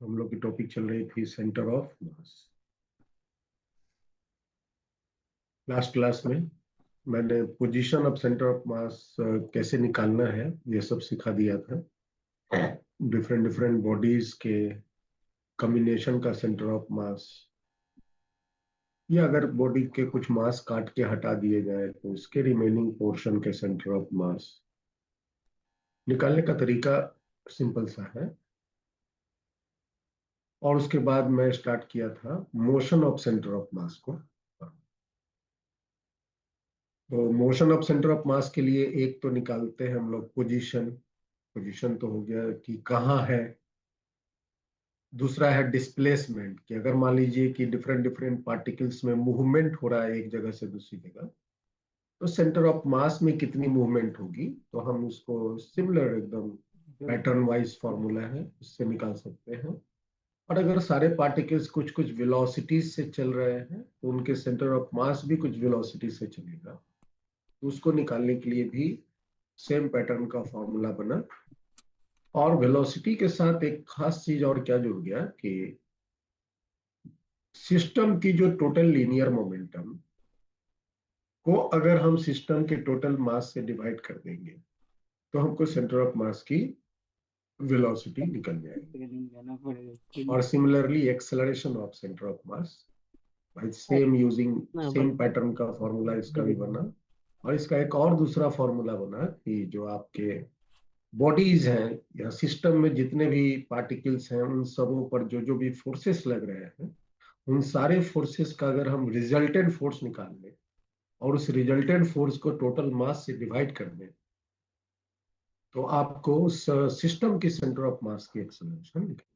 हम लोग की टॉपिक चल रही थी centre of mass. Last class में मैंने पोजीशन ऑफ सेंटर ऑफ मास कैसे निकालना है ये सब सिखा दिया था। डिफरेंट डिफरेंट बॉडीज के कॉम्बिनेशन का सेंटर ऑफ मास, या अगर बॉडी के कुछ मास काट के हटा दिए जाए तो उसके रिमेनिंग पोर्शन के सेंटर ऑफ मास निकालने का तरीका सिंपल सा है। और उसके बाद मैं स्टार्ट किया था मोशन ऑफ सेंटर ऑफ मास को। तो मोशन ऑफ सेंटर ऑफ मास के लिए एक तो निकालते हैं हम लोग पोजीशन। पोजीशन तो हो गया कि कहाँ है। दूसरा है डिस्प्लेसमेंट, कि अगर मान लीजिए कि डिफरेंट डिफरेंट पार्टिकल्स में मूवमेंट हो रहा है एक जगह से दूसरी जगह, तो सेंटर ऑफ मास में कितनी मूवमेंट होगी, तो हम उसको सिमिलर एकदम पैटर्न वाइज फॉर्मूला है उससे निकाल सकते हैं। और अगर सारे पार्टिकल्स कुछ कुछ वेलोसिटीज से चल रहे हैं तो उनके सेंटर ऑफ मास भी कुछ वेलोसिटी से चलेगा, तो उसको निकालने के लिए भी सेम पैटर्न का फॉर्मूला बना। और वेलोसिटी के साथ एक खास चीज और क्या जुड़ गया कि सिस्टम की जो टोटल लीनियर मोमेंटम को अगर हम सिस्टम के टोटल मास से डिवाइड कर देंगे तो हमको सेंटर ऑफ मास की वेलोसिटी निकल जाएगी। और similarly acceleration of centre of मास, भाई सेम यूजिंग सेम पैटर्न का फॉर्मूला इसका भी बना। और इसका एक और दूसरा फॉर्मूला बना कि जो आपके बॉडीज हैं या सिस्टम में जितने भी पार्टिकल्स हैं उन सबों पर जो जो भी फोर्सेस लग रहे हैं, उन सारे फोर्सेस का अगर हम रिजल्टेंट फोर्स निकाल लें और उस रिजल्टेंट फोर्स को टोटल मास से डिवाइड कर दें, तो आपको उस सिस्टम की सेंटर ऑफ मास की एक्सेलरेशन निकले।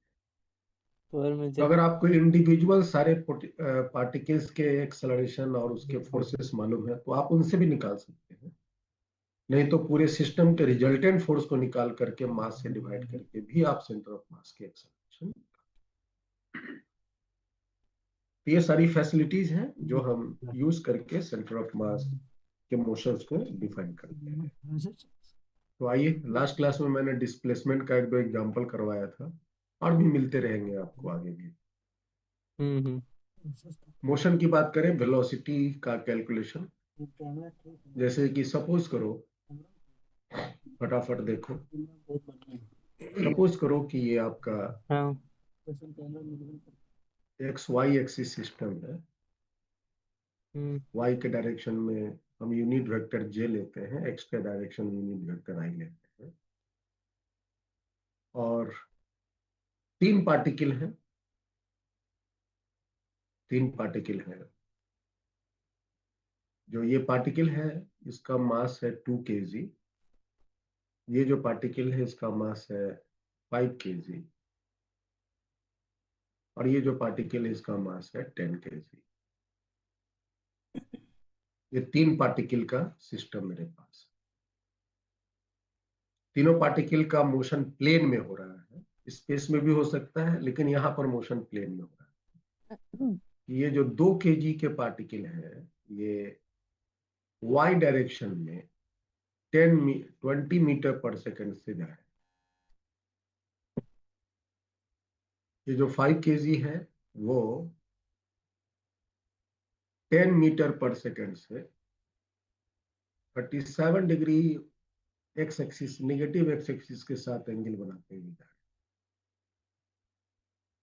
तो अगर आपको इंडिविजुअल सारे पार्टिकल्स के एक्सेलरेशन और उसके फोर्सेस मालूम है तो आप उनसे भी निकाल सकते हैं। नहीं तो पूरे सिस्टम के रिजल्टेंट फोर्स को निकाल करके मास से डिवाइड करके भी आप सेंटर ऑफ मास की एक्सेलरेशन। तो ये सारी फैसिलिटीज हैं जो हम यूज करके सेंटर ऑफ मास के मोशंस को डिफाइन करते हैं। तो आइए, लास्ट क्लास में मैंने डिस्प्लेसमेंट का एक दो एग्जांपल करवाया था, और भी मिलते रहेंगे आपको आगे भी। हम्म। मोशन की बात करें, वेलोसिटी का कैलकुलेशन, जैसे कि सपोज करो, फटाफट देखो, सपोज करो कि ये आपका हाँ। एक्स वाई एक्सिस सिस्टम है। हम्म। वाई के डायरेक्शन में हम यूनिट वेक्टर जे लेते हैं, एक्स के डायरेक्शन में यूनिट वेक्टर आई लेते हैं। और तीन पार्टिकल हैं। तीन पार्टिकल हैं। जो ये पार्टिकल है इसका मास है 2 kg। ये जो पार्टिकल है इसका मास है 5 kg। और ये जो पार्टिकल है इसका मास है 10 kg। ये तीन पार्टिकल का सिस्टम मेरे पास। तीनों पार्टिकल का मोशन प्लेन में हो रहा है, स्पेस में भी हो सकता है लेकिन यहाँ पर मोशन प्लेन में हो रहा है। ये जो 2 kg के पार्टिकल है ये वाई डायरेक्शन में 20 मीटर पर सेकंड से जा रहे हैं। ये जो 5 kg है वो 10 मीटर पर सेकंड से 37 degree x axis, negative x axis के साथ एंगल बनाते हुए जा रहे हैं।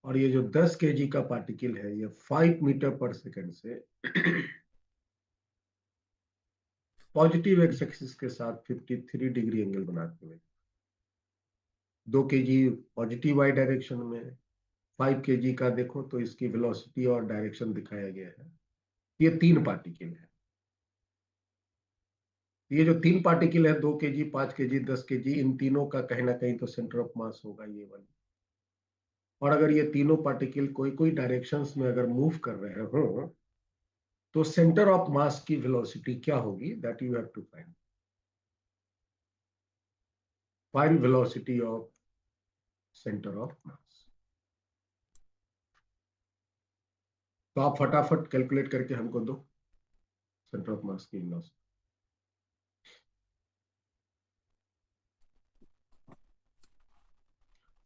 और ये जो 10 kg का पार्टिकल है ये 5 मीटर पर सेकंड से पॉजिटिव एक्स एक्सिस के साथ 53 डिग्री एंगल बनाते हुए। 2 kg पॉजिटिव वाई डायरेक्शन में, 5 kg का देखो तो इसकी वेलोसिटी और डायरेक्शन दिखाया गया है। ये तीन पार्टिकल है। ये जो तीन पार्टिकल है 2 kg, 5 kg, 10 kg, इन तीनों का कहीं ना कहीं तो सेंटर ऑफ मास होगा ये वाली। और अगर ये तीनों पार्टिकल कोई कोई डायरेक्शंस में अगर मूव कर रहे हो तो सेंटर ऑफ मास की वेलोसिटी क्या होगी, that you have to find. Find velocity of centre of mass. तो आप फटाफट कैलकुलेट करके हमको दो सेंटर ऑफ मास की वेलोसिटी।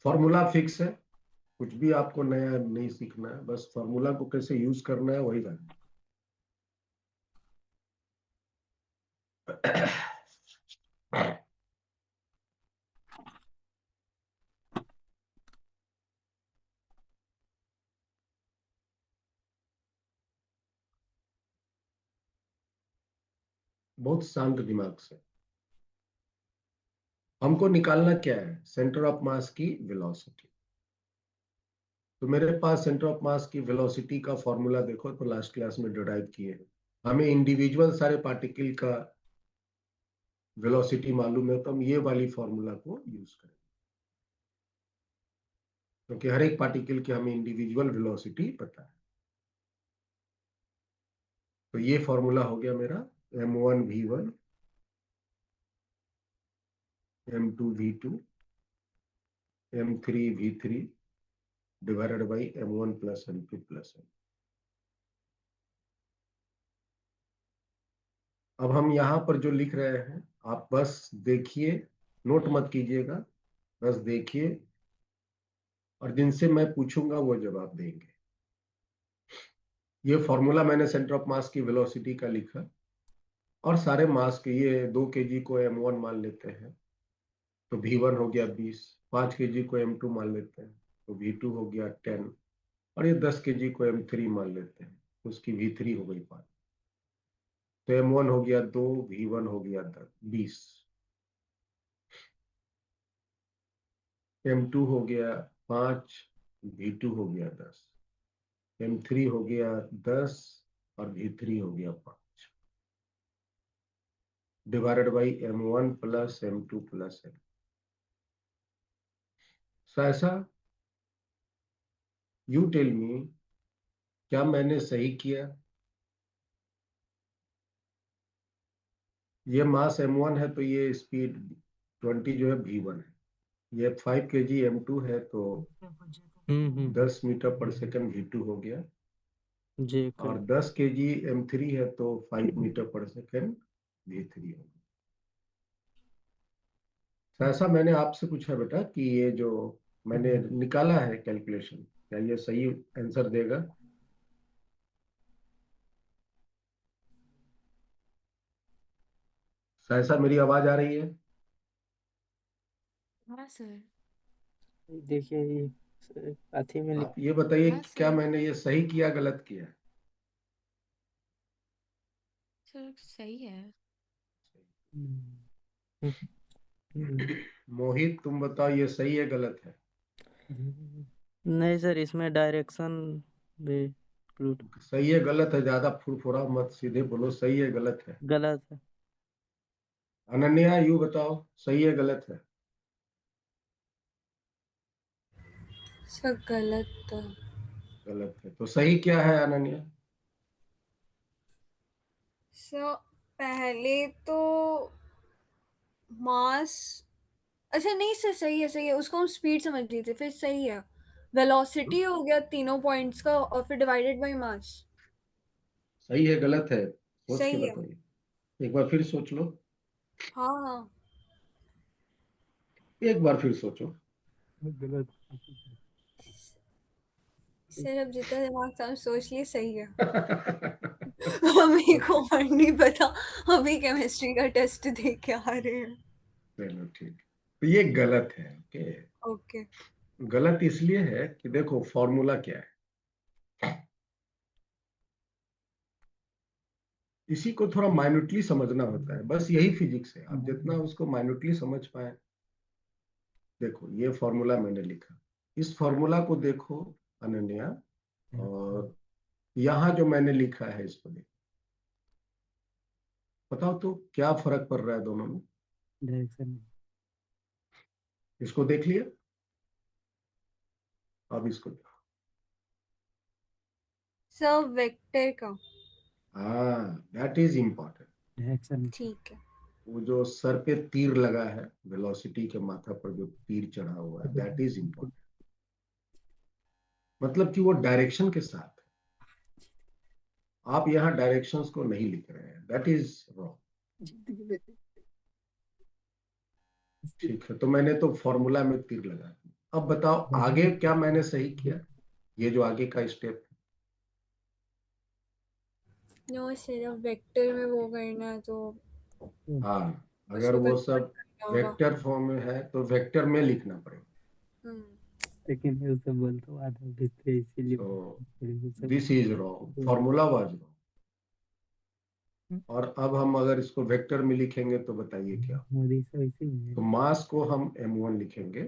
फॉर्मूला फिक्स है, कुछ भी आपको नया नहीं सीखना है, बस फॉर्मूला को कैसे यूज करना है वही जानना है। बहुत शांत दिमाग से हमको निकालना क्या है, सेंटर ऑफ मास की वेलोसिटी। तो मेरे पास सेंटर ऑफ मास की वेलोसिटी का फॉर्मूला देखो तो लास्ट क्लास में डिराइव किए हैं। हमें इंडिविजुअल सारे पार्टिकल का वेलोसिटी मालूम है, तो हम ये वाली फॉर्मूला को यूज करें, क्योंकि हर एक पार्टिकल की हमें इंडिविजुअल वेलोसिटी पता है। तो ये फॉर्मूला हो गया मेरा m1v1 m2v2 m3v3 divided by m1 plus m2 plus m। अब हम यहाँ पर जो लिख रहे हैं आप बस देखिए, नोट मत कीजिएगा, बस देखिए, और जिनसे मैं पूछूंगा वो जवाब देंगे। ये फॉर्मूला मैंने सेंटर ऑफ मास की वेलोसिटी का लिखा, और सारे मास के, ये 2 kg को m1 मान लेते हैं तो v1 हो गया 20, 5 kg को m2 मान लेते हैं तो v2 हो गया 10, और ये 10 kg को m3 मान लेते हैं तो उसकी v3 हो गई 5। तो m1 हो गया 2, v1 हो गया 20, m2 हो गया 5, v2 हो गया 10, m3 हो गया 10, और v3 हो गया 5, divided by m1 plus m2 plus m। सो ऐसा, यू टेल मी, क्या मैंने सही किया? ये मास m1 है तो ये स्पीड 20 जो है v1 है। ये 5 kg m2 है तो हम्म 10 मीटर पर सेकंड v2 हो गया, जी और करेक्ट 10 kg m3 है तो 5 मीटर पर सेकंड v3 हो गया। तो ऐसा मैंने आपसे पूछा बेटा कि ये जो मैंने निकाला है कैलकुलेशन, क्या ये सही आंसर देगा? ऐसा मेरी आवाज आ रही है? हाँ सर। देखिए ये अथी में आप ये बताइए हाँ कि क्या सर। मैंने ये सही किया गलत किया? सर सही है। मोहित तुम बताओ ये सही है गलत है? नहीं सर, इसमें डायरेक्शन भी include- सही है गलत है, ज्यादा फुरफुरा मत, सीधे बोलो सही है गलत है। गलत है। अनन्या यू बताओ सही है गलत है? सर गलत तो। गलत है, तो सही क्या है अनन्या? सर पहले तो मास, अच्छा नहीं सर, सही है, उसको हम स्पीड समझ लिए थे, फिर सही है। वेलोसिटी हो गया तीनों पॉइंट्स का और फिर डिवाइडेड बाय मास। सही है गलत है, सोच के सही है। बताइए, एक बार फिर सोच लो, हाँ हाँ। एक बार फिर सोचो। गलत। सर अब जितना दिमाग था हम सोच लिए, सही है। हमें को और नहीं पता, अभी केमिस्ट्री का टेस्ट दे के आ रहे हैं। चलो ठीक, तो ये गलत है। Okay, okay. गलत इसलिए है कि देखो फॉर्मूला क्या है, इसी को थोड़ा माइन्यूटली समझना होता है, बस यही फिजिक्स है, आप जितना उसको माइन्यूटली समझ पाए। देखो ये फॉर्मूला मैंने लिखा, इस फॉर्मूला को देखो अनन्या, और यहाँ जो मैंने लिखा है इसको देखो, बताओ तो क्या फर्क पड़ रहा है दोनों में? डायरेक्शन। इसको देख लिया, अब इसको देखो। सर वेक्टर का। हाँ, दैट इज इम्पोर्टेंट। डायरेक्शन। ठीक है। वो जो सर पे तीर लगा है, वेलोसिटी के माथा पर जो तीर चढ़ा हुआ है, दैट इज इम्पोर्टेंट। मतलब कि वो डायरेक्शन के साथ है, आप यहाँ डायरेक्शंस को नहीं लिख रहे हैं, दैट इज रॉन्ग। ठीक है, तो मैंने तो फॉर्मूला में तीर लगा दिया। अब बताओ आगे क्या मैंने सही किया, ये जो आगे का स्टेप। नो सिर्फ वेक्टर में वो करना है तो हाँ, अगर उसको वो कन्वर्ट सब करना होगा। वेक्टर फॉर्म में है तो वेक्टर में लिखना पड़ेगा। हम्म, लेकिन ये सब बोलते आधा भी थे इसीलिए सो ये सब this is wrong, formula was wrong. और अब हम अगर इसको वेक्टर में लिखेंगे तो बताइए क्या। मोदी सब इसी में तो मास को हम m1 लिखेंगे,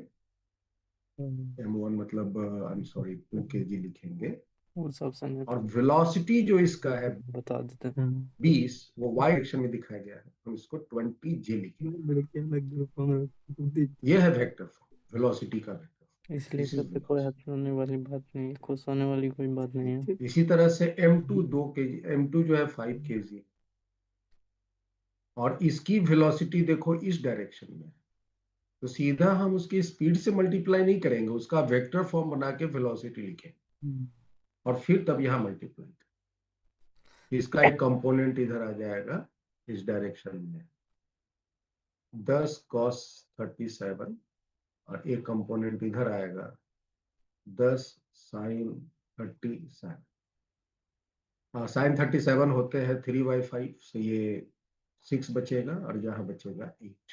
है। m1 मतलब आई एम सॉरी 2 kg लिखेंगे। और सब संगत और वेलोसिटी जो इसका है बता देते हैं 20, वो y डायरेक्शन में दिखाया गया है, हम इसको 20j लिखेंगे। बड़े क्या लग गया ये है वेक्टर फॉर्म, वेलोसिटी का वेक्टर फॉर्म। इसलिए दिस इज सबसे कोई वेलोसिटी। हाथ होने वाली बात नहीं है, खुश होने वाली कोई बात नहीं है। इसी तरह से m2 2 kg, m2 जो है 5 kg, और इसकी वेलोसिटी देखो इस डायरेक्शन में है। तो सीधा हम उसकी स्पीड से मल्टीप्लाई नहीं करेंगे, उसका वेक्टर फॉर्म बना के वेलोसिटी लिखेंगे और फिर तब यहां मल्टीप्लाई करेंगे। इसका एक कंपोनेंट इधर आ जाएगा इस डायरेक्शन में 10 cos 37, और एक कंपोनेंट इधर आएगा 10 sin 37। हाँ, sin 37 होते हैं 3/5 से ये 6 बचेगा और यहाँ बचेगा 8,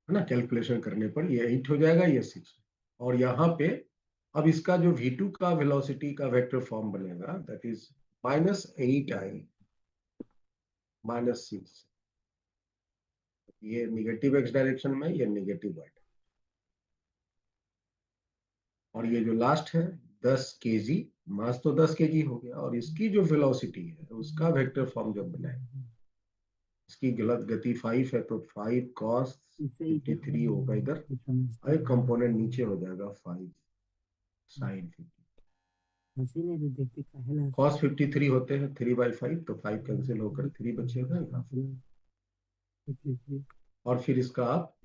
है ना। कैलकुलेशन करने पर ये 8 हो जाएगा, ये 6। और यहाँ पे अब इसका जो v2 का वेलोसिटी का वेक्टर फॉर्म बनेगा दैट इज -8i -6। ये निगेटिव x डायरेक्शन में, ये निगेटिव y। और ये जो लास्ट है 10 kg, मास तो 10 kg हो गया, और इसकी जो वेलोसिटी है उसका वेक्टर फॉर्म जब बनाए, इसकी गलत गति 5 है तो 5 cos 53 होगा इधर, और एक कंपोनेंट नीचे हो जाएगा 5 sin 50। cos 53 होते हैं 3/5, तो 5 कैंसिल होकर 3 बचेगा यहाँ। और फिर इसका आप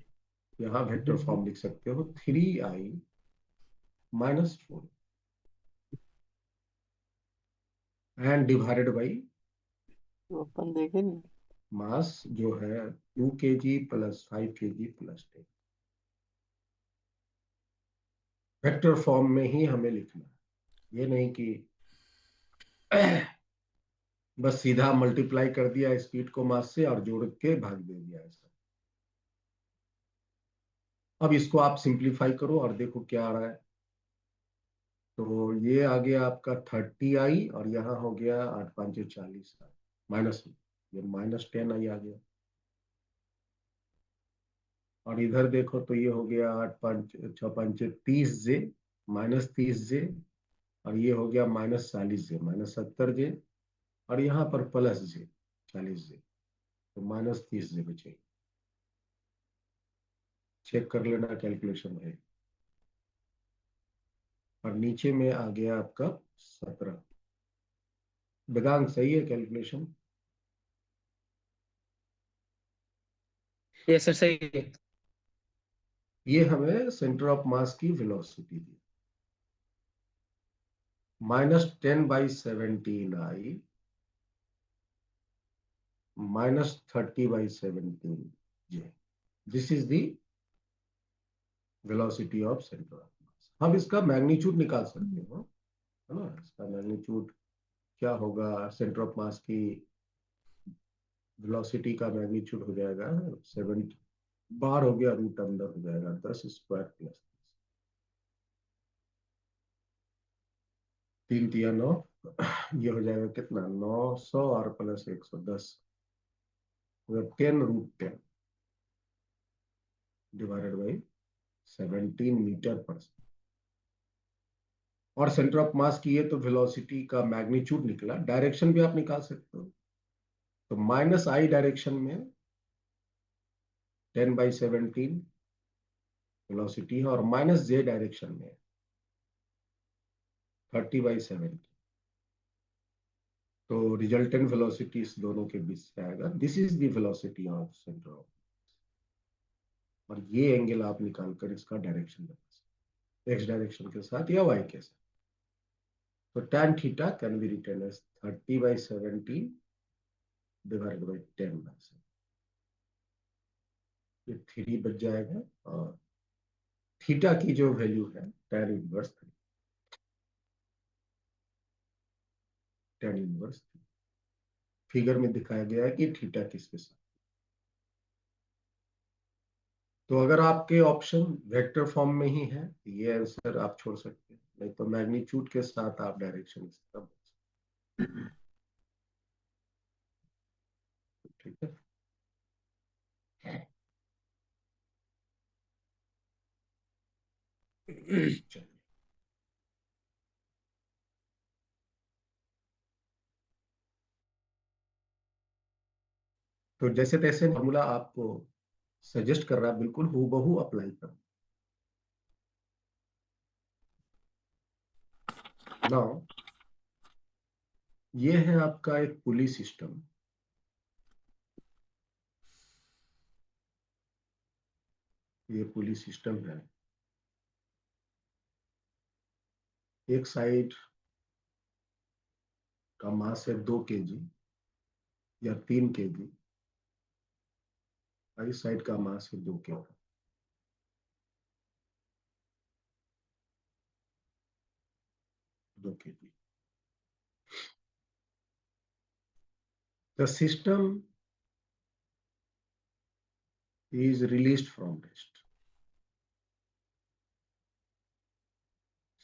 यहाँ वेक्टर फॉर्म लिख सकते हो 3i -4 एंड डिवाइडेड बाई तो अपन देखे नहीं मास जो है 2 kg + 5 kg + 10। वेक्टर फॉर्म में ही हमें लिखना है, ये नहीं कि बस सीधा मल्टीप्लाई कर दिया स्पीड को मास से और जोड़ के भाग दे दिया ऐसा। अब इसको आप सिंप्लीफाई करो और देखो क्या आ रहा है। तो ये आ गया आपका 30i, और यहाँ हो गया 8 5 40 माइनस, ये -10i आ गया। और इधर देखो तो ये हो गया 8 5 6 5 30j -30j, और ये हो गया -40j -70j, और यहाँ पर +j 40j, तो -30j बचेगी। चेक कर लेना कैलकुलेशन है। और नीचे में आ गया आपका 17। वेदांत सही है कैलकुलेशन? यस सर सही है। ये हमें सेंटर ऑफ मास की velocity the -10/17i -30/17j। This is the velocity of centre of मास। हम इसका मैग्नीट्यूड निकाल सकते हो, है ना। इसका मैग्नीट्यूड क्या होगा, सेंटर ऑफ मास की वेलोसिटी का मैग्नीट्यूड हो जाएगा 7 बार हो गया, रूट अंदर हो जाएगा 10 स्क्वायर + 3 3 9, ये हो जाएगा कितना 900 और +110, 10√10 डिवाइडेड बाई 17 मीटर/सेकंड। और सेंटर ऑफ मास की ये तो वेलोसिटी का मैग्नीट्यूड निकला, डायरेक्शन भी आप निकाल सकते हो। तो -i डायरेक्शन में 10/17 वेलोसिटी है, और -j डायरेक्शन में 30/17। तो रिजल्टेंट वेलोसिटी इस दोनों के बीच से आएगा। This is the velocity of centre of, और ये एंगल आप निकाल कर इसका डायरेक्शन बता सकते, एक्स डायरेक्शन के साथ या वाई के साथ। तो tan theta can be written as 30/17 divided by 10/7। ये 3 बच जाएगा, और थीटा की जो वैल्यू है tan इनवर्स फिगर में दिखाया गया है कि थीटा किसके साथ। तो अगर आपके ऑप्शन वेक्टर फॉर्म में ही है ये आंसर आप छोड़ सकते हैं, नहीं तो मैग्नीट्यूड के साथ आप डायरेक्शन इसका बोल सकते हैं। ठीक है। चलिए, तो जैसे तैसे फॉर्मूला आपको सजेस्ट कर रहा है, बिल्कुल हूबहू अप्लाई करो। नाउ ये है आपका एक पुली सिस्टम। ये पुली सिस्टम है। एक साइड का मास है 2 kg या 3 kg, और इस साइड का मास है 2 kg। 2 kg। The system is released from rest।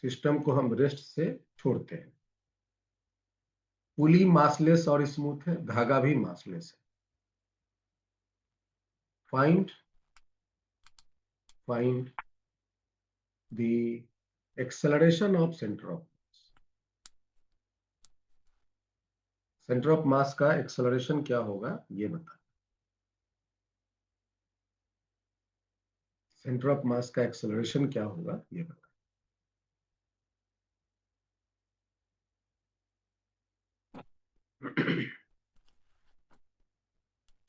System को हम रेस्ट से छोड़ते हैं। पुली मासलेस और स्मूथ है, धागा भी मासलेस है। Find the acceleration of centre of mass का एक्सेलरेशन क्या होगा ये बता। सेंटर ऑफ मास का एक्सेलरेशन क्या होगा ये बता।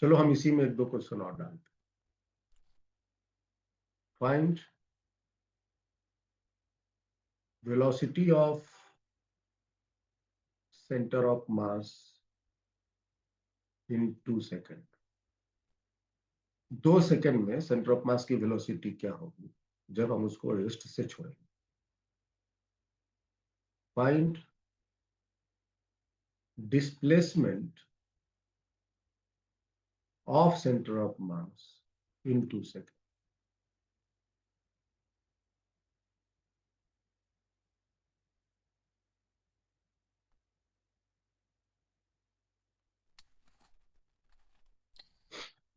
चलो हम इसी में 1-2 क्वेश्चन और डालते हैं। Find velocity of centre of mass in 2 second. 2 second में सेंटर ऑफ मास की वेलोसिटी क्या होगी जब हम उसको रेस्ट से छोड़ेंगे। Find displacement of centre of mass in 2 second.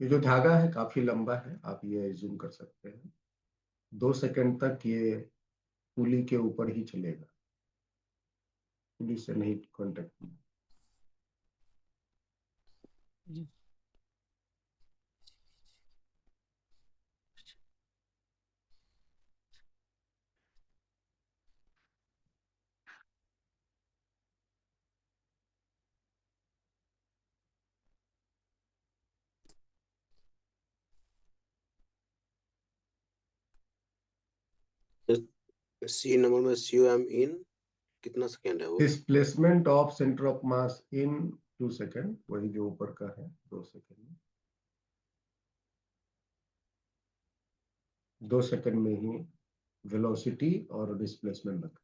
ये जो धागा है काफी लंबा है, आप ये एज्यूम कर सकते हैं 2 सेकेंड तक ये पुली के ऊपर ही चलेगा, पुली से नहीं कांटेक्ट में। सी नंबर में COM इन कितना सेकेंड है वो? Displacement of centre of mass in 2 second, वही जो ऊपर का है 2 सेकेंड में। 2 सेकेंड में ही वेलोसिटी और डिस्प्लेसमेंट बता।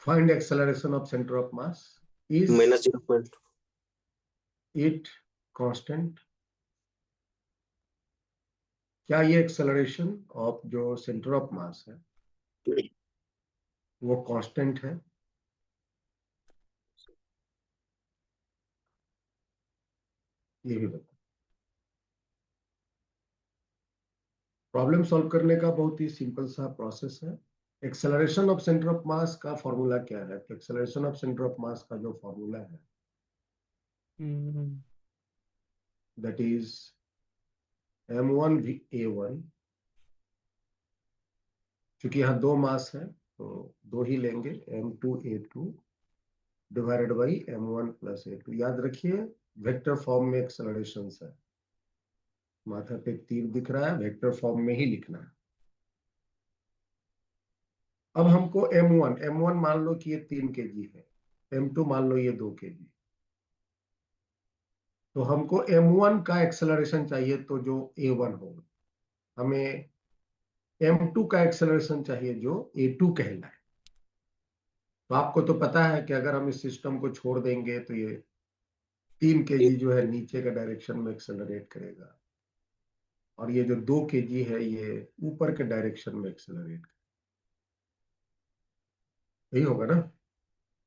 Find acceleration of centre of mass is -0.2। It constant. क्या ये एक्सेलरेशन ऑफ जो सेंटर ऑफ मास है वो कांस्टेंट है? ये भी बता। प्रॉब्लम सॉल्व करने का बहुत ही सिंपल सा प्रोसेस है। Acceleration of centre of mass का फॉर्मूला क्या है? तो acceleration of centre of mass का जो फॉर्मूला है दैट इज m1a1। क्योंकि यहाँ 2 मास है तो 2 ही लेंगे, m2a2 divided by m1 + a2। याद रखिए वेक्टर फॉर्म में एक्सेलरेशन है, माथा पे तीर दिख रहा है, वेक्टर फॉर्म में ही लिखना है। अब हमको m1 मान लो कि ये 3 kg है, m2 मान लो ये 2 kg। तो हमको m1 का एक्सेलरेशन चाहिए, तो जो a1 होगा, हमें m2 का एक्सेलरेशन चाहिए जो a2 कहलाए। तो आपको तो पता है कि अगर हम इस सिस्टम को छोड़ देंगे तो ये 3 kg जो है नीचे का डायरेक्शन में एक्सेलरेट करेगा, और ये जो 2 kg है ये ऊपर के डायरेक्शन में एक्सेलरेट करेगा। यही होगा ना?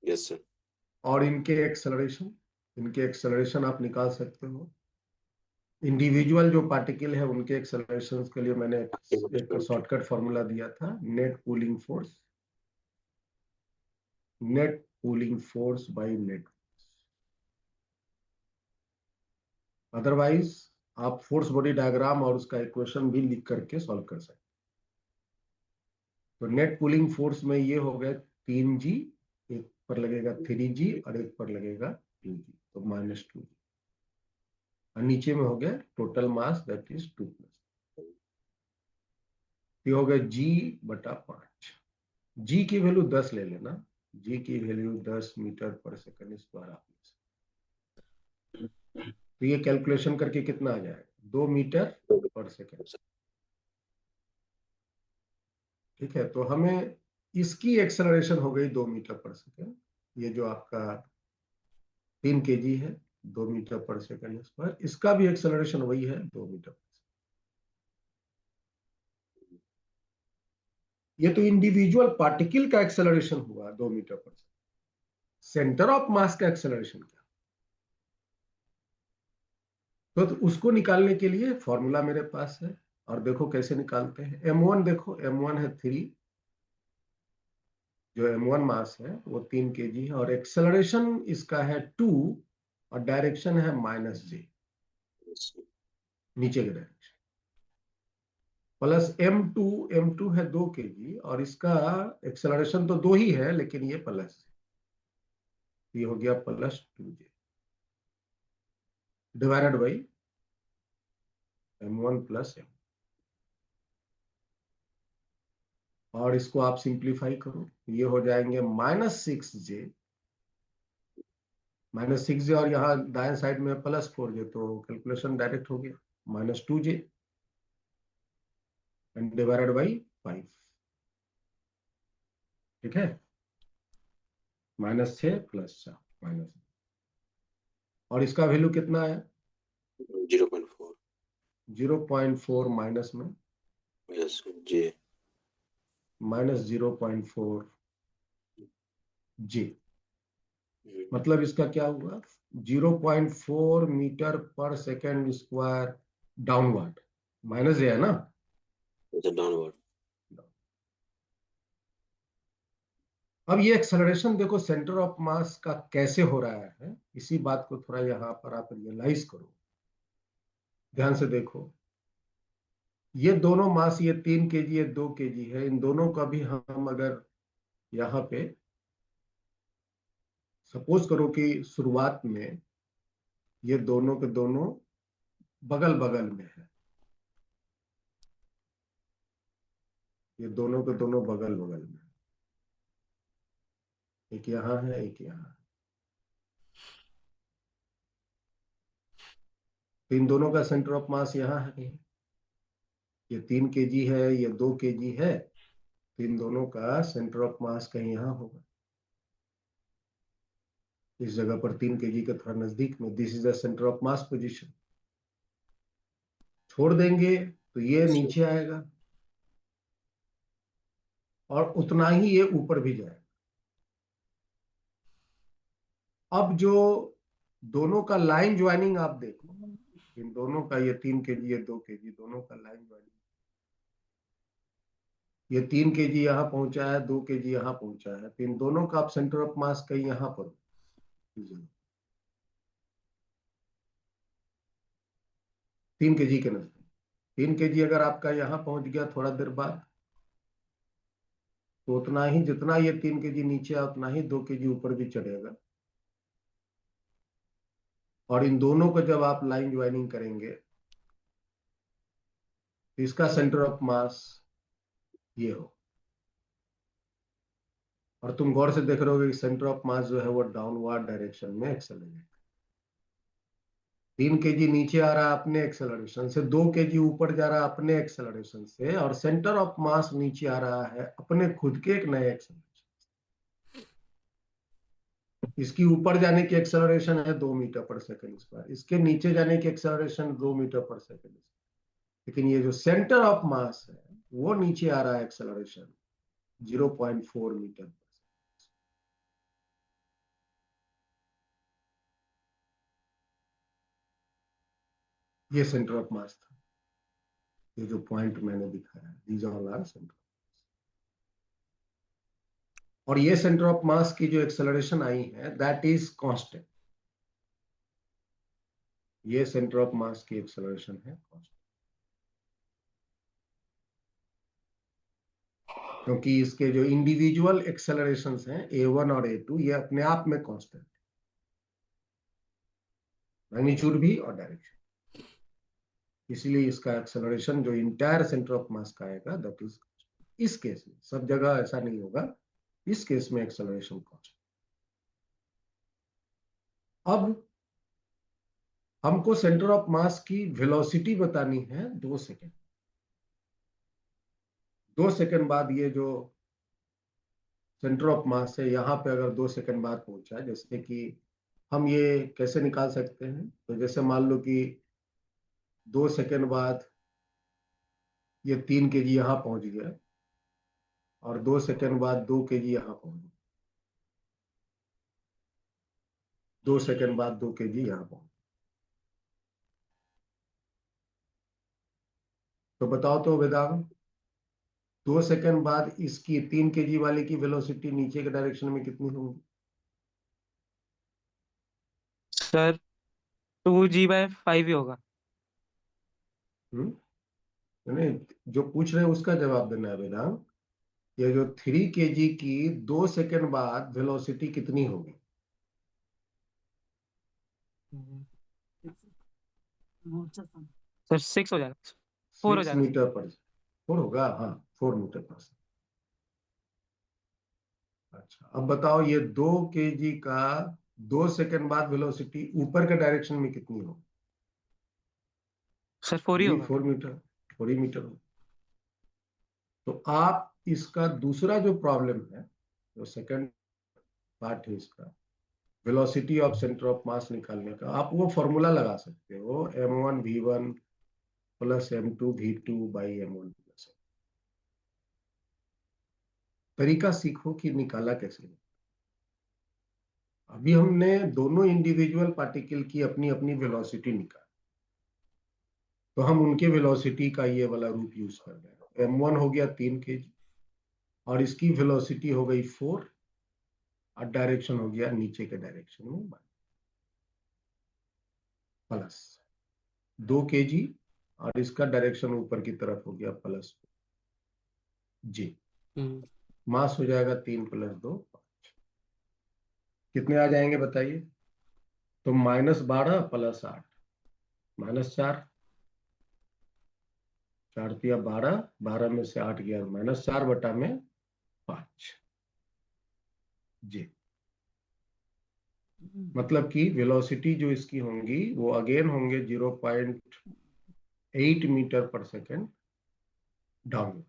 Yes sir. और इनके एक्सेलरेशन आप निकाल सकते हो। इंडिविजुअल जो पार्टिकल है उनके एक्सेलरेशन के लिए मैंने एक शॉर्टकट फॉर्मूला दिया था, net cooling force by net. Otherwise आप फोर्स बॉडी डायग्राम और उसका इक्वेशन भी लिख करके सॉल्व कर सकते। तो नेट कूलिंग फोर्स में ये हो गया 3g, एक पर लगेगा 3g और एक पर लगेगा 2g, तो -2g, और नीचे में हो गया टोटल मास दैट इज 2+। ये हो गया g/5। g की वैल्यू 10 ले लेना, g की value 10 metre per second square आप ले सकते। तो ये कैलकुलेशन करके कितना आ जाएगा? 2 मीटर पर सेकंड। ठीक है, तो हमें इसकी एक्सेलरेशन हो गई 2 मीटर पर सेकंड। ये जो आपका 3 kg है 2 मीटर पर सेकंड स्क्वायर, इसका भी एक्सेलरेशन वही है 2 मीटर पर सेकंड। ये तो इंडिविजुअल पार्टिकल का एक्सेलरेशन हुआ 2 metre per second. Centre of mass का एक्सेलरेशन क्या? तो उसको निकालने के लिए फॉर्मूला मेरे पास है, और देखो कैसे निकालते हैं। m1 देखो, m1 है 3, जो m1 मास है वो 3 kg है, और एक्सेलरेशन इसका है 2, और डायरेक्शन है -j, नीचे की डायरेक्शन, प्लस m2 है 2 kg, और इसका एक्सेलरेशन तो 2 ही है लेकिन ये प्लस, ये हो गया +2j divided by m1 + m, और इसको आप सिंप्लीफाई करो, ये हो जाएंगे -6j, और यहाँ दाएं साइड में +4j, तो कैलकुलेशन डायरेक्ट हो गया -2j एंड डिवाइडेड बाई 5। ठीक है, -6 + 4 माइनस, और इसका वैल्यू कितना है? 0.4। 0.4 माइनस में यस जी। -0.4 j, मतलब इसका क्या हुआ? 0.4 metre per second square downward, minus है ना? डाउनवर्ड। अब ये एक्सेलरेशन देखो सेंटर ऑफ मास का कैसे हो रहा है, इसी बात को थोड़ा यहाँ पर आप रियलाइज करो, ध्यान से देखो। ये दोनों मास, ये 3 kg ये 2 kg है, इन दोनों का भी हम अगर यहाँ पे सपोज करो कि शुरुआत में ये दोनों के दोनों बगल बगल में है, ये दोनों के दोनों बगल बगल में, एक यहाँ है एक यहाँ है, तो इन दोनों का सेंटर ऑफ मास यहाँ है, ये 3 kg है ये 2 kg है, तो इन दोनों का सेंटर ऑफ मास कहीं यहाँ होगा, इस जगह पर 3 kg के थोड़ा नजदीक में। This is the centre of mass position. छोड़ देंगे तो ये नीचे आएगा, और उतना ही ये ऊपर भी जाएगा। अब जो दोनों का लाइन ज्वाइनिंग आप देखो, इन दोनों का, ये 3 kg ये 2 kg, दोनों का लाइन ज्वाइनिंग, ये 3 kg यहाँ पहुंचा है 2 kg यहाँ पहुंचा है, तो इन दोनों का आप सेंटर ऑफ मास कहीं यहाँ पर 3 kg के नजदीक। 3 kg अगर आपका यहाँ पहुंच गया थोड़ा देर बाद, तो उतना ही, जितना ये 3 kg नीचे है उतना ही 2 kg ऊपर भी चढ़ेगा, और इन दोनों को जब आप लाइन ज्वाइनिंग करेंगे तो इसका सेंटर ऑफ मास ये हो, और तुम गौर से देख रहे हो कि सेंटर ऑफ मास जो है वो डाउनवर्ड डायरेक्शन में एक्सेलरेट। 3 kg नीचे आ रहा है अपने एक्सेलरेशन से, 2 kg ऊपर जा रहा है अपने एक्सेलरेशन से, और सेंटर ऑफ मास नीचे आ रहा है अपने खुद के एक नए एक्सेलरेशन। इसकी ऊपर जाने की एक्सेलरेशन है 2 मीटर पर सेकंड स्क्वायर, इसके नीचे जाने की एक्सेलरेशन 2 मीटर पर सेकंड, लेकिन ये जो सेंटर ऑफ मास है वो नीचे आ रहा है एक्सेलरेशन 0.4 मीटर पर। ये सेंटर ऑफ मास था, ये जो पॉइंट मैंने दिखाया, दीज ऑल आर सेंटर। और ये सेंटर ऑफ मास की जो एक्सेलरेशन आई है दैट इज कांस्टेंट। ये सेंटर ऑफ मास की एक्सेलरेशन है कांस्टेंट, क्योंकि इसके जो इंडिविजुअल एक्सेलरेशंस हैं A1 और A2 ये अपने आप में कांस्टेंट, मैग्नीट्यूड भी और डायरेक्शन, इसलिए इसका एक्सेलरेशन जो इंटायर सेंटर ऑफ मास का आएगा दैट इज, इस केस में, सब जगह ऐसा नहीं होगा, इस केस में एक्सेलरेशन कांस्टेंट। अब हमको सेंटर ऑफ मास की वेलोसिटी बतानी है 2 सेकेंड। 2 सेकेंड बाद ये जो सेंटर ऑफ मास है यहाँ पे अगर 2 सेकेंड बाद पहुंचा, जैसे कि हम ये कैसे निकाल सकते हैं, तो जैसे मान लो कि 2 सेकेंड बाद ये 3 kg यहाँ पहुंच गया, और 2 सेकेंड बाद 2 kg यहाँ पहुंच गया, 2 सेकेंड बाद 2 kg यहाँ पहुंच, तो बताओ तो वेदांत, 2 सेकेंड बाद इसकी 3 kg वाले की वेलोसिटी नीचे के डायरेक्शन में कितनी होगी? सर 2g/5 ही होगा। नहीं, जो पूछ रहे हैं उसका जवाब देना है वेदांत। ये जो 3 kg की 2 सेकेंड बाद वेलोसिटी कितनी होगी? सर 6 हो जाएगा, 4 हो 6 जाएगा। मीटर पर 4 होगा, हाँ 4 मीटर पर सेकेंड। अच्छा, अब बताओ ये 2 kg का 2 सेकेंड बाद वेलोसिटी ऊपर के डायरेक्शन में कितनी होगी? सर 4 ही भी होगा। 4 मीटर, 4 ही मीटर होगा। तो आप इसका दूसरा जो प्रॉब्लम है, जो सेकंड पार्ट है इसका, वेलोसिटी ऑफ सेंटर ऑफ मास निकालने का, आप वो फॉर्मूला लगा सकते हो m1v1 plus m2v2 by m1 plus. तरीका सीखो कि निकाला कैसे। अभी हमने दोनों इंडिविजुअल पार्टिकल की अपनी अपनी वेलोसिटी निकाली, तो हम उनके वेलोसिटी का ये वाला रूप यूज कर रहे हैं। m1 हो गया 3 kg, और इसकी वेलोसिटी हो गई 4, और डायरेक्शन हो गया नीचे के डायरेक्शन में प्लस 2 kg, और इसका डायरेक्शन ऊपर की तरफ हो गया प्लस जी। मास हो जाएगा 3 + 2 5। कितने आ जाएंगे बताइए? तो -12 + 8 -4, 4 तिया 12, 12 में से 8 गया -4 बटा में 5 जी। मतलब कि वेलोसिटी जो इसकी होंगी वो अगेन होंगे 0.8 मीटर पर सेकेंड डाउन,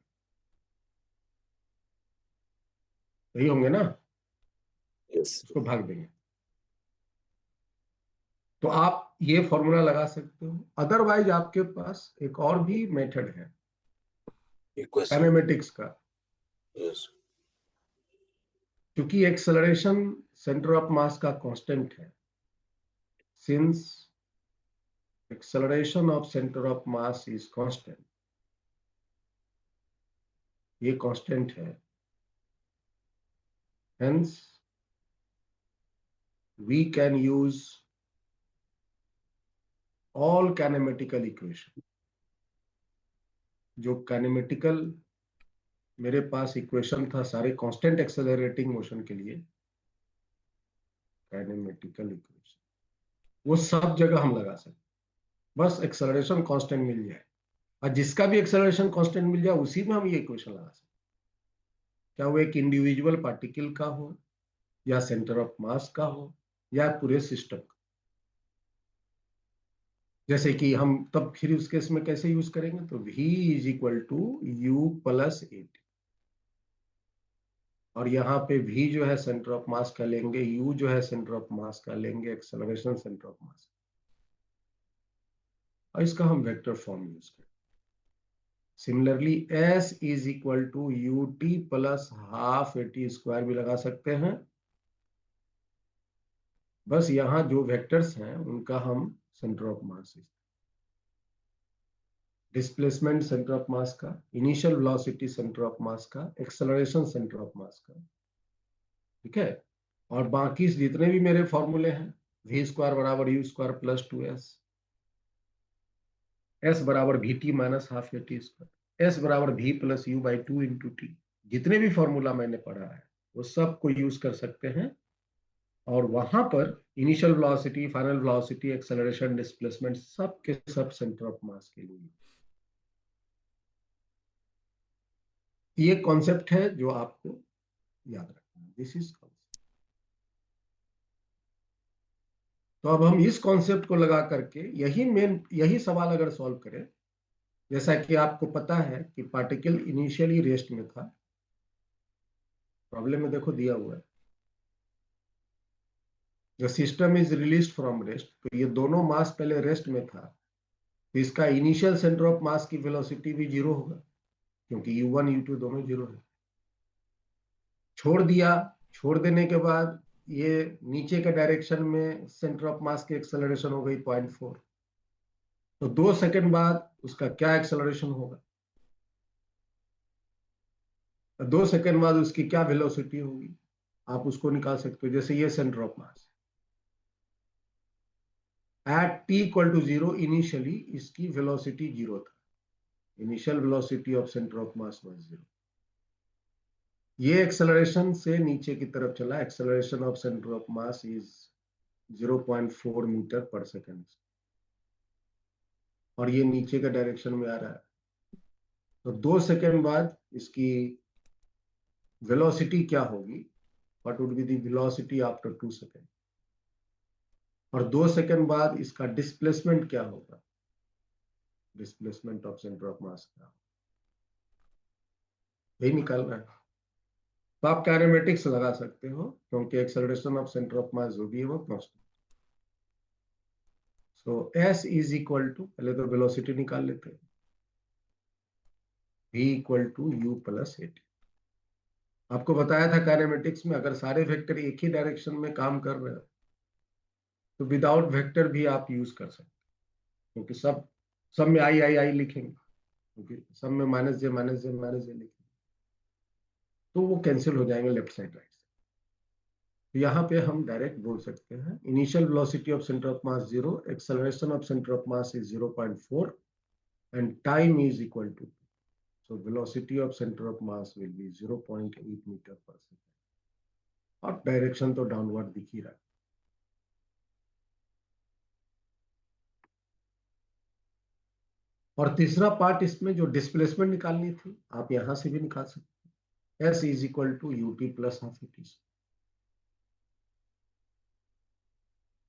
सही होंगे ना? यस इसको भाग देंगे तो आप ये फॉर्मूला लगा सकते हो। अदरवाइज आपके पास एक और भी मेथड है इक्वेशन काइनेमेटिक्स का, यस क्योंकि एक्सेलरेशन सेंटर ऑफ मास का कांस्टेंट है, since acceleration of centre of mass is constant, ये कांस्टेंट है, hence we can use all kinematical equation। जो काइनेमेटिकल मेरे पास इक्वेशन था सारे कांस्टेंट एक्सेलरेटिंग मोशन के लिए, काइनेमेटिकल इक्वेशन वो सब जगह हम लगा सकते, बस एक्सेलरेशन कांस्टेंट मिल जाए, और जिसका भी एक्सेलरेशन कांस्टेंट मिल जाए उसी में हम ये इक्वेशन लगा सकते, क्या वो एक इंडिविजुअल पार्टिकल का हो, या सेंटर ऑफ मास का हो, या पूरे सिस्टम का। जैसे कि हम तब फिर उस केस में कैसे यूज करेंगे, तो v is equal to u plus at, और यहाँ पे v जो है सेंटर ऑफ मास का लेंगे, u जो है सेंटर ऑफ मास का लेंगे, एक्सेलरेशन सेंटर ऑफ मास, और इसका हम वेक्टर फॉर्म यूज करें। Similarly s is equal to u t plus half a t square भी लगा सकते हैं, बस यहाँ जो वेक्टर्स हैं उनका हम centre of mass, displacement centre of mass का, initial velocity centre of mass का, एक्सेलरेशन सेंटर ऑफ मास का, ठीक है। और बाकी जितने भी मेरे फॉर्मूले हैं, v स्क्वायर बराबर u square plus 2s, s बराबर we T minus half a t square, s बराबर v plus you by 2 into T, जितने भी फॉर्मूला मैंने पढ़ा है वो सब को यूज कर सकते हैं, और वहां पर initial velocity, final velocity, acceleration, displacement सब के सब सेंटर ऑफ मास के लिए। ये कॉन्सेप्ट है जो आपको याद रखना है, दिस इज कॉन्सेप्ट। तो अब हम इस कॉन्सेप्ट को लगा करके यही सवाल अगर सॉल्व करें, जैसा कि आपको पता है कि पार्टिकल इनिशियली रेस्ट में था, प्रॉब्लम में देखो दिया हुआ है, the system is released from rest, तो ये दोनों मास पहले रेस्ट में था, तो इसका इनिशियल सेंटर ऑफ मास की वेलोसिटी भी जीरो होगा, क्योंकि u1 u2 दोनों जीरो है। छोड़ दिया, छोड़ देने के बाद ये नीचे के डायरेक्शन में सेंटर ऑफ मास की एक्सेलरेशन हो गई 0.4, तो 2 सेकंड बाद उसका क्या एक्सेलरेशन होगा, 2 सेकंड बाद उसकी क्या वेलोसिटी होगी, आप उसको निकाल सकते हो। जैसे ये centre of mass at t equal to 0, initially इसकी वेलोसिटी 0 था, initial velocity of centre of mass was 0। ये एक्सेलरेशन से नीचे की तरफ चला, acceleration of centre of mass is 0.4 metre per second, और ये नीचे के डायरेक्शन में आ रहा है, तो 2 सेकंड बाद इसकी वेलोसिटी क्या होगी, what would be the velocity after 2 second, और 2 सेकंड बाद इसका डिस्प्लेसमेंट क्या होगा, डिस्प्लेसमेंट ऑफ सेंटर ऑफ मास क्या, यही निकालना है। तो आप काइनेमेटिक्स लगा सकते हो, क्योंकि acceleration of centre of mass जो भी है वो constant. So s is equal to, पहले तो वेलोसिटी निकाल लेते हैं, v equal to u plus at. आपको बताया था काइनेमेटिक्स में अगर सारे वेक्टर एक ही डायरेक्शन में काम कर रहे हो तो विदाउट वेक्टर भी आप यूज कर सकते हैं, क्योंकि सब में आई आई आई लिखेंगे, क्योंकि सब में माइनस जे माइनस जे माइनस जे लिखेंगे, तो वो कैंसिल हो जाएंगे लेफ्ट साइड राइट साइड। तो यहाँ पे हम डायरेक्ट बोल सकते हैं initial velocity of centre of mass 0, acceleration of centre of mass is 0.4 and time is equal to, so velocity of center of mass will be 0.8 metre per second, और direction तो downward दिख ही रहा है। और तीसरा पार्ट इसमें जो डिस्प्लेसमेंट निकालनी थी, आप यहां से भी निकाल सकते हैं, s is equal to u t plus half a t,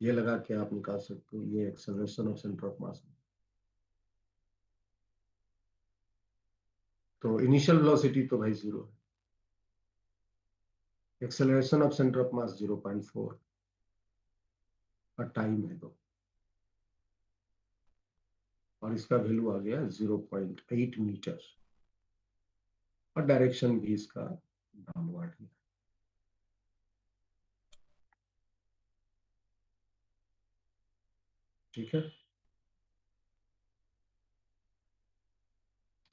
ये लगा के आप निकाल सकते हो, ये acceleration of centre of mass. तो इनिशियल वेलोसिटी तो भाई 0 है, acceleration of centre of mass 0.4, और टाइम है 2, और इसका वैल्यू आ गया 0.8 मीटर, और डायरेक्शन भी इसका डाउनवर्ड है। ठीक है,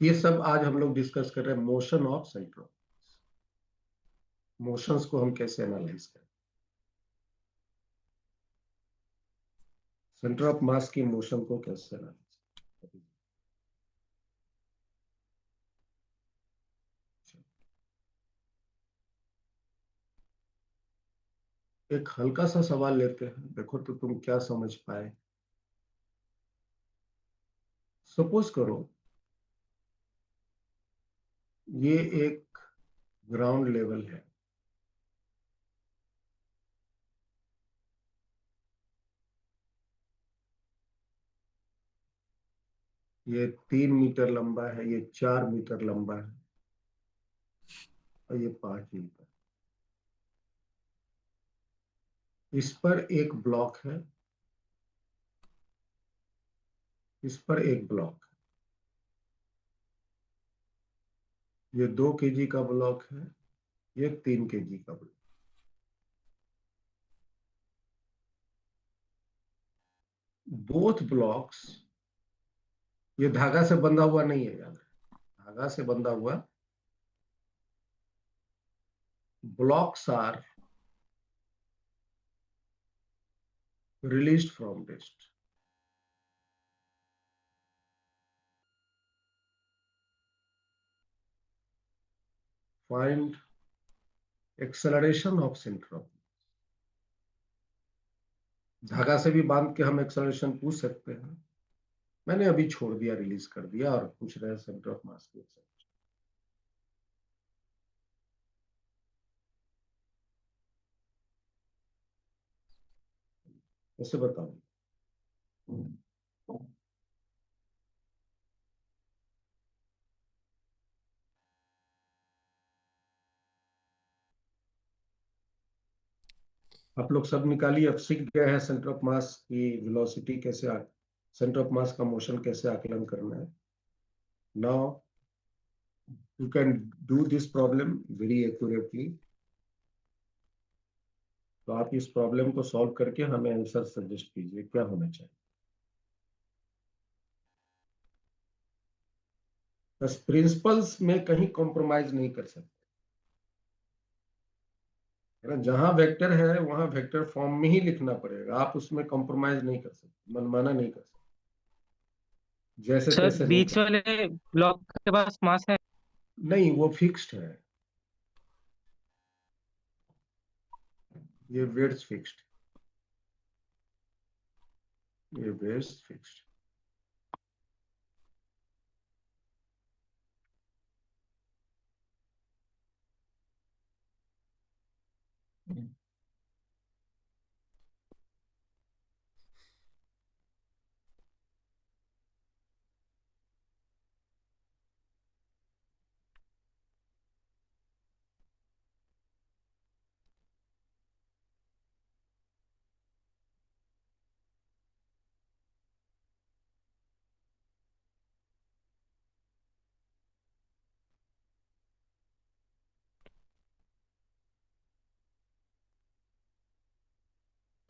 ये सब आज हम लोग डिस्कस कर रहे हैं motion of centre of, motions को हम कैसे एनालाइज करें, सेंटर ऑफ मास की मोशन को कैसे एनालाइज करें। एक हल्का सा सवाल लेते हैं, देखो तो तुम क्या समझ पाए। सपोज करो ये एक ग्राउंड लेवल है, ये 3 मीटर लंबा है, ये 4 मीटर लंबा है और ये 5 मीटर। इस पर एक ब्लॉक है, इस पर एक ब्लॉक है। ये 2 kg का ब्लॉक है, ये 3 kg का ब्लॉक। बोथ ब्लॉक्स, ये धागा से बंधा हुआ नहीं है, याद रखें, धागा से बंधा हुआ। Blocks are released from wrist. Find acceleration of center of mass. धागा से भी बांध के हम एक्सेलरेशन पूछ सकते हैं। मैंने अभी छोड़ दिया, रिलीज कर दिया, और पूछ रहे हैं सेंटर ऑफ मास की acceleration। कैसे बताऊं? आप लोग सब निकालिए, अब सीख गए हैं सेंटर ऑफ मास की वेलोसिटी कैसे, सेंटर ऑफ मास का मोशन कैसे आकलन करना है। Now you can do this problem very accurately. तो आप इस प्रॉब्लम को सॉल्व करके हमें आंसर सजेस्ट कीजिए, क्या होना चाहिए। बस प्रिंसिपल्स में कहीं कॉम्प्रोमाइज नहीं कर सकते, है ना। जहां वेक्टर है वहां वेक्टर फॉर्म में ही लिखना पड़ेगा, आप उसमें कॉम्प्रोमाइज नहीं कर सकते, मनमाना नहीं कर सकते, जैसे सर तैसे नहीं बीच कर वाले ब्लॉक के पास मास है। सकते। नहीं, वो फिक्स्ड है, ये वेट्स फिक्स्ड, ये वेट्स फिक्स्ड।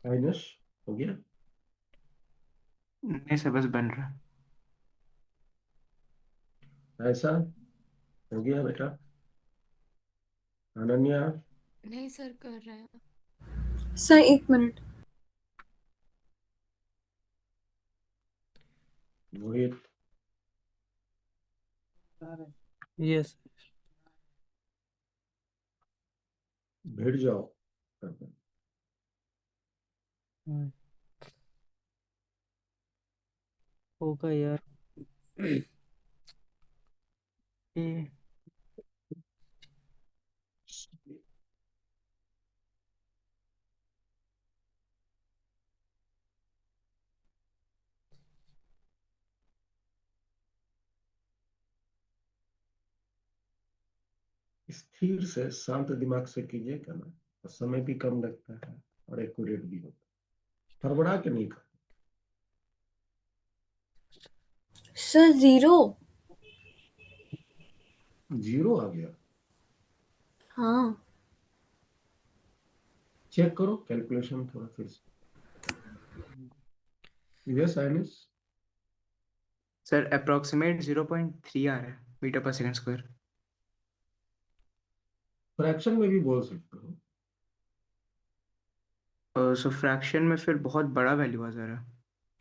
माइनस हो गया, नहीं सर, बस बन रहा है। ऐसा हो गया बेटा। अनन्या, नहीं सर, कर रहे हैं। Sir 1 minute. मोहित, यस। भिड़ जाओ। होगा यार। ये स्थिर से शांत दिमाग से कीजिएगा ना, तो समय भी कम लगता है और एक्यूरेट भी होता है। हड़बड़ा के नहीं कर। सर 0। जीरो आ गया, हाँ। चेक करो कैलकुलेशन थोड़ा फिर से। यस आइनिस, सर अप्रोक्सीमेट 0.3 आ रहा है metre per second square. Fraction में भी बोल सकते हो। सो फ्रैक्शन में फिर बहुत बड़ा वैल्यू आ जा रहा है,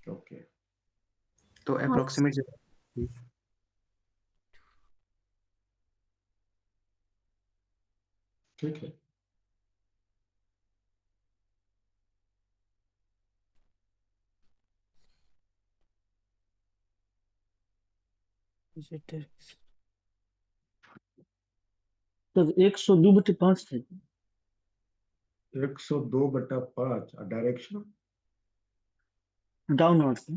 ओके, तो हाँ अप्रोक्सीमेट ठीक है। तो 102/5 थे। 102/5 डायरेक्शन डाउनवर्ड से।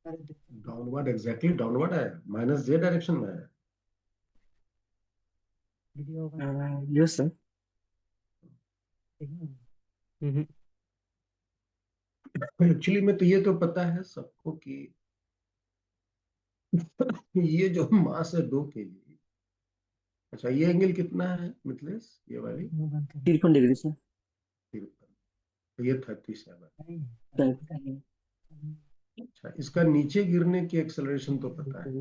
डाउनवर्ड, एग्जैक्टली डाउनवर्ड है, माइनस जे डायरेक्शन में है। Yes sir. हम्म, एक्चुअली में तो ये तो पता है सबको कि ये जो मास है 2 kg। अच्छा, ये एंगल कितना है मिथिलेश, ये वाली? 53 डिग्री सर। 53। तो ये 37। सर, अच्छा, इसका नीचे गिरने की एक्सेलरेशन तो पता है,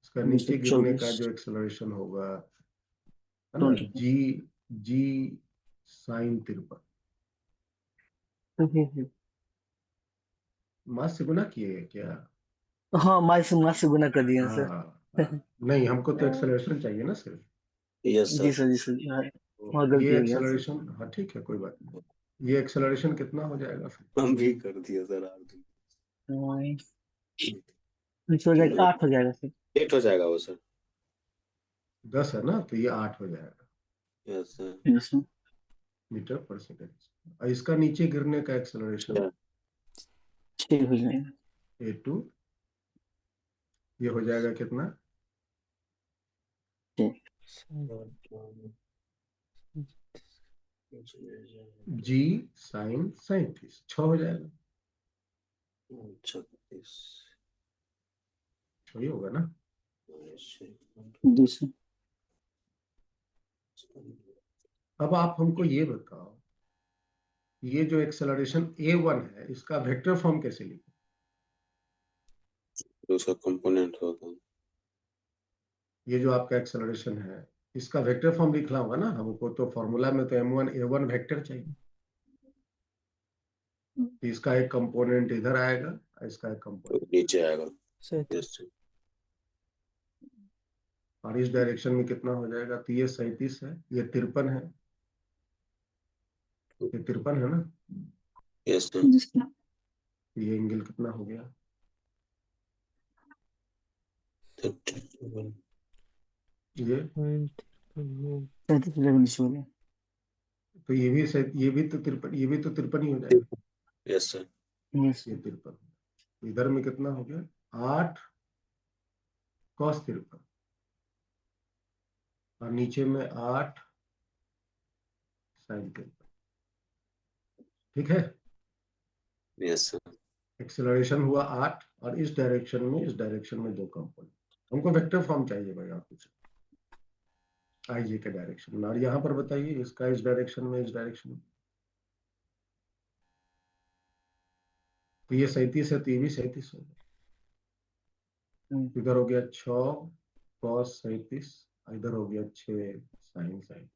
इसका नीचे गिरने का 24। जो एक्सेलरेशन होगा, है ना, 24। जी जी साइन 53। मास से गुना किए क्या? हाँ, मास से गुना कर दिए हैं सर। हाँ, हाँ। नहीं, हमको तो एक्सेलरेशन चाहिए ना सिर्फ। यस जी सर। सर, जी सर, हाँ। तो हाँ, ये गलती हो गया सर। एक्सेलरेशन, हाँ ठीक है, कोई बात नहीं। ये एक्सेलरेशन कितना हो जाएगा फिर? हम भी कर दिया सर आर्धे। हाँ, हो जाएगा, 8 हो जाएगा सर। 8 हो जाएगा वो सर। 10 है ना, तो ये 8 हो जाएगा yes sir. Yes sir. Metre per second. और इसका नीचे गिरने का एक्सेलरेशन Yeah. 6 हो जाएगा। a2, ये हो जाएगा कितना? 6। जी साइन 37, 6 हो जाएगा। 36। 6 ही होगा ना? जी सर। अब आप हमको ये बताओ, ये जो एक्सेलरेशन a1 है, इसका वेक्टर फॉर्म कैसे लिखें? उसका कंपोनेंट होगा। ये जो आपका एक्सेलरेशन है, इसका वेक्टर फॉर्म लिखना होगा ना हमको, तो फॉर्मूला में तो m1 a1 वेक्टर चाहिए। तो इसका एक कंपोनेंट इधर आएगा और इसका एक कंपोनेंट, नीचे आएगा। सही। Yes sir. और इस डायरेक्शन में कितना हो जाएगा? तो ये 37 है, ये 53 है, ये 53 है ना। Yes sir. तो ये एंगल कितना हो गया? 37। ये 37 हो गया। तो ये भी ये भी तो 53, ये भी तो 53 ही हो जाएगा। Yes sir. यस ये सर। 53, इधर में कितना हो गया? 8 cos 53, और नीचे में 8 sin 53। ठीक है, यस सर। एक्सेलरेशन हुआ 8, और इस डायरेक्शन में, इस डायरेक्शन में 2 कंपोनेंट। हमको वेक्टर फॉर्म चाहिए भाई, आप कुछ आईजे के डायरेक्शन में। और यहाँ पर बताइए, इसका इस डायरेक्शन में, इस डायरेक्शन में, तो ये 37 है, तो ये भी 37 हो गया। इधर हो गया 6 cos 37, इधर हो गया 6 sin 37।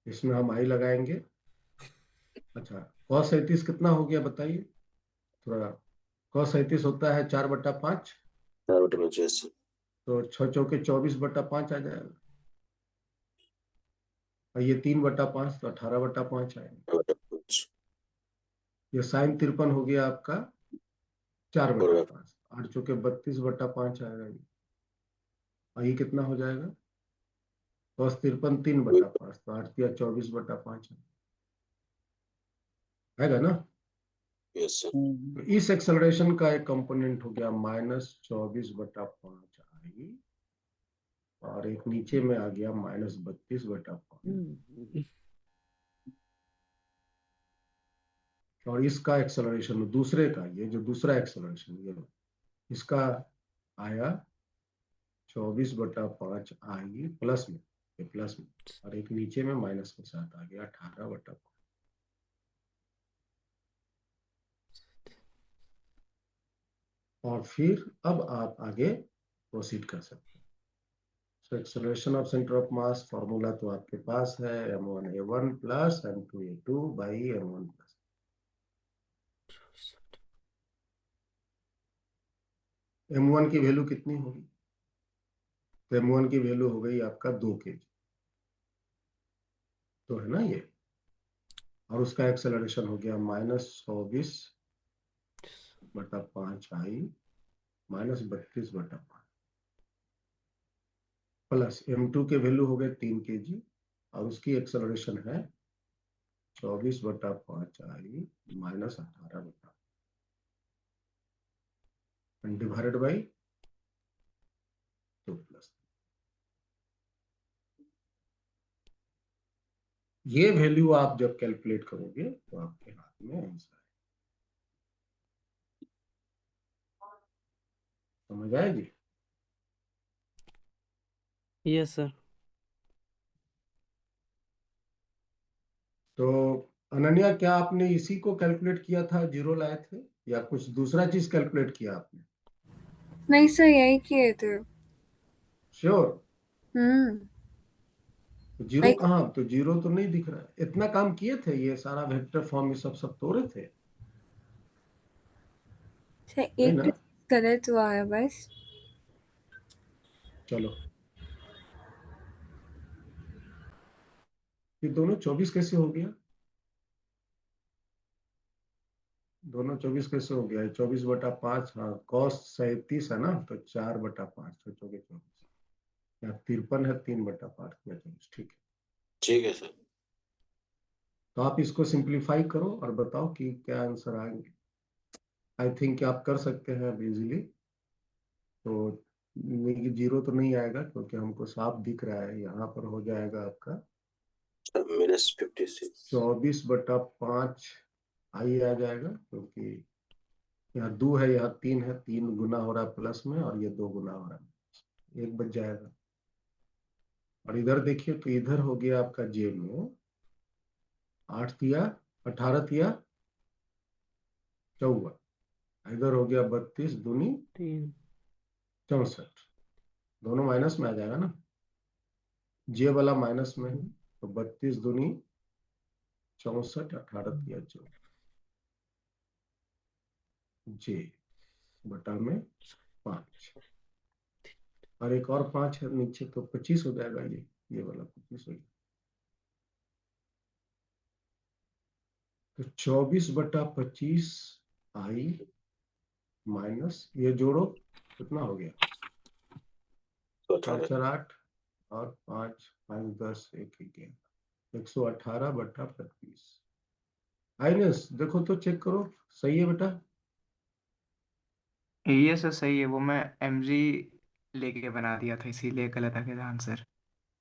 इसमें हम आई लगाएंगे। अच्छा, cos 37 कितना हो गया बताइए थोड़ा। cos 37 होता है 4/5, 4/5। Yes sir. तो 6 चौके 24/5 आ जाएगा, और ये 3/5, तो 18/5 आएगा। 4/5। ये sin 53 हो गया आपका 4/5, 8 चौके 32/5 आएगा ये। और ये कितना हो जाएगा? cos 53 3/5, तो 8 या 24/5 आएगा ना। Yes sir. तो इस एक्सेलरेशन का एक कंपोनेंट हो गया -24/5 आई, और एक नीचे में आ गया -32/5। और इसका एक्सेलरेशन दूसरे का, ये जो दूसरा एक्सेलरेशन, ये इसका आया 24/5 आई प्लस में, ये प्लस में, और एक नीचे में माइनस के साथ आ गया 18/5। और फिर अब आप आगे प्रोसीड कर सकते हैं। So acceleration of centre of mass formula तो आपके पास है, m1a1 plus m2a2 by m1 plus. m1 की वैल्यू कितनी होगी? तो m1 की वैल्यू हो गई आपका 2 kg, तो है ना ये। और उसका एक्सेलरेशन हो गया -24/5 आई -32/5, प्लस m2 के वैल्यू हो गए 3 kg, और उसकी एक्सेलरेशन है 24/5 आई माइनस 18/, डिवाइडेड बाई 2 प्लस। ये वैल्यू आप जब कैलकुलेट करोगे तो आपके हाथ में आंसर है। समझ आएगी? Yes sir. तो अनन्या, क्या आपने इसी को कैलकुलेट किया था, जीरो लाए थे, या कुछ दूसरा चीज कैलकुलेट किया आपने? नहीं सर, यही किए थे। श्योर? हम्म। तो जीरो लाइक कहाँ? तो जीरो तो नहीं दिख रहा है। इतना काम किए थे, ये सारा वेक्टर फॉर्म ये सब तोड़े थे, नहीं एक ना? तो गलत हुआ है बस। चलो, ये दोनों 24 कैसे हो गया? दोनों 24 कैसे हो गया? 24/5, हाँ, cos 37 है ना, तो 4/5 तो 24, यहाँ 53 है, 3/5 किया 24, ठीक है। ठीक है सर। तो आप इसको सिंप्लीफाई करो और बताओ कि क्या आंसर आएंगे। आई थिंक आप कर सकते हैं अब इजीली। तो जीरो तो नहीं आएगा क्योंकि हमको साफ दिख रहा है, यहाँ पर हो जाएगा आपका -56। 24/5 आई आ जाएगा, क्योंकि यहाँ 2 है, यहाँ 3 है, 3 गुना हो रहा है प्लस में, और ये 2 गुना हो रहा है, 1 बच जाएगा। और इधर देखिए, तो इधर हो गया आपका जे में 8 तिया 18 तिया 54, इधर हो गया 32 दूनी 3 64, दोनों माइनस में आ जाएगा ना, जे वाला माइनस में है, तो 32 दूनी 64, 18 तिया 14, जे बटा में 5, और एक और 5 है नीचे, तो 25 हो जाएगा, ये वाला 25 हो जाएगा। तो 24/25 आई माइनस, ये जोड़ो कितना हो गया? तो 4 18। 4 8 और 5 5 10 1 11, 118/25। आइनस देखो तो, चेक करो, सही है बेटा? ये सर सही है, वो मैं mg लेके बना दिया था, इसीलिए गलत आ गया आंसर।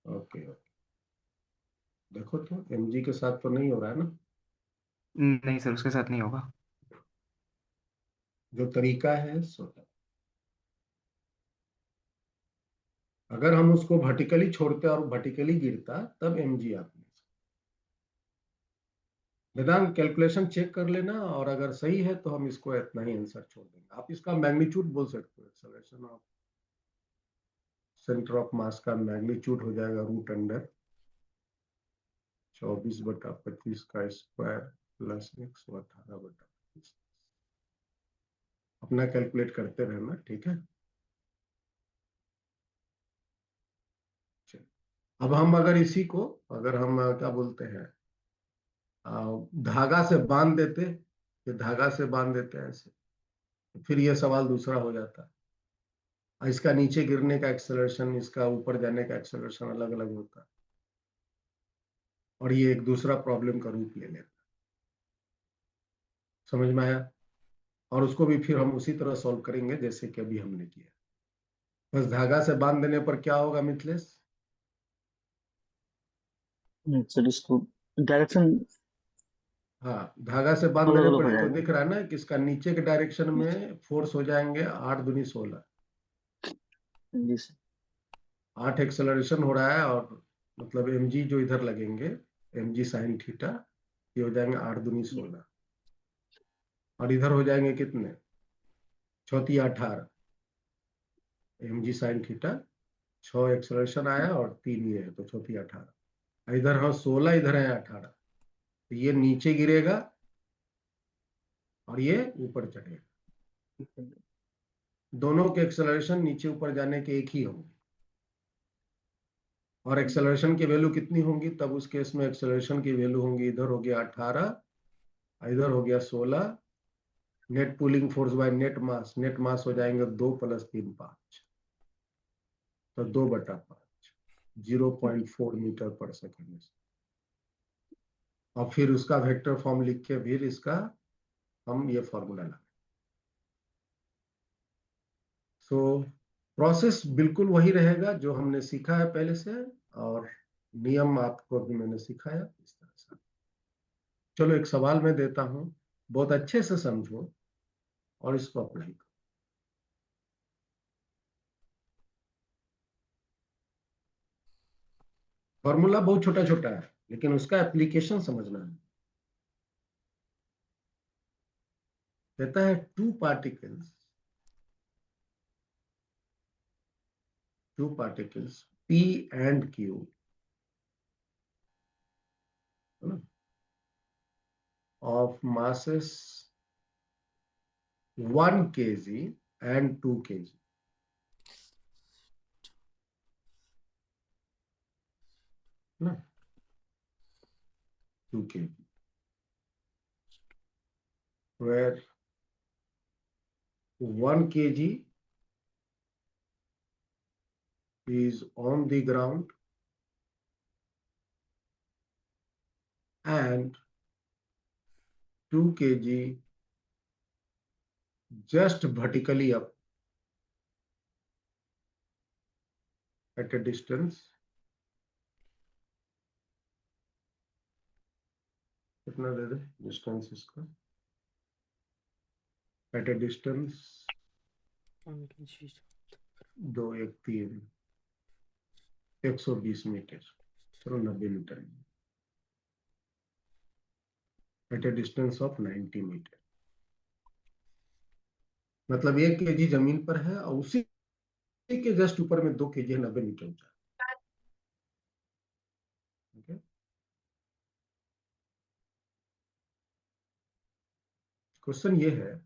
ओके ओके, देखो तो mg के साथ तो नहीं हो रहा है ना? नहीं सर, उसके साथ नहीं होगा। जो तरीका है सो, अगर हम उसको वर्टिकली छोड़ते और वर्टिकली गिरता तब mg आपने। वेदांत कैलकुलेशन चेक कर लेना, और अगर सही है तो हम इसको इतना ही आंसर छोड़ देंगे। आप इसका मैग्नीट्यूड बोल सकते हो, acceleration of centre of mass का मैग्नीट्यूड हो जाएगा √24/25 का स्क्वायर प्लस 118/25। अपना कैलकुलेट करते रहना, ठीक है? अब हम अगर इसी को, अगर हम क्या बोलते हैं, धागा से बांध देते, ये धागा से बांध देते हैं ऐसे, फिर ये सवाल दूसरा हो जाता है। इसका नीचे गिरने का एक्सेलरेशन, इसका ऊपर जाने का एक्सेलरेशन अलग अलग होता है, और ये एक दूसरा प्रॉब्लम का रूप ले लेता। समझ में आया? और उसको भी फिर हम उसी तरह सॉल्व करेंगे जैसे कि अभी हमने किया। बस धागा से बांध देने पर क्या होगा मिथिलेश? सर इसको डायरेक्शन हाँ, धागा से बांध अलग देने अलग पर हो ये तो जाएगा। दिख रहा है ना कि इसका नीचे के डायरेक्शन में फोर्स हो जाएंगे 8 दूनी 16, जी सर। 8 एक्सेलरेशन हो रहा है, और मतलब mg जो इधर लगेंगे, mg साइन थीटा, ये हो जाएंगे 8 दूनी 16, और इधर हो जाएंगे कितने? 6 तिया 18, mg साइन थीटा, 6 एक्सेलरेशन आया और 3 ये है, तो 6 तिया 18, इधर हाँ 16, इधर है 18, तो ये नीचे गिरेगा और ये ऊपर चढ़ेगा। दोनों के एक्सेलरेशन नीचे ऊपर जाने के एक ही होंगे, और एक्सेलरेशन की वैल्यू कितनी होंगी? तब उस केस में एक्सेलरेशन की वैल्यू होंगी, इधर हो गया 18, इधर हो गया 16, net pulling force by net mass हो जाएंगे 2 + 3 5, तो 2/5, 0.4 मीटर पर सेकेंड। और फिर उसका वेक्टर फॉर्म लिख के फिर इसका हम ये फॉर्मूला ला। सो प्रोसेस बिल्कुल वही रहेगा जो हमने सीखा है पहले से, और नियम आपको भी मैंने सिखाया इस तरह से। चलो एक सवाल मैं देता हूं, बहुत अच्छे से समझो और इसको अप्लाई करो। फॉर्मूला बहुत छोटा छोटा है, लेकिन उसका एप्लीकेशन समझना है। कहता है two particles P and Q, है ना, of masses 1 kg and 2 kg, है ना, 2 kg, where 1 kg is on the ground and 2 kg just vertically up at a distance, कितना दे दे डिस्टेंस इसका, at a distance 2 1 3 120 मीटर, चलो 90 metre, at a distance of 90 metre, मतलब 1 kg जमीन पर है और उसी के जस्ट ऊपर में 2 kg 90 मीटर ऊंचा। okay? क्वेश्चन ये है,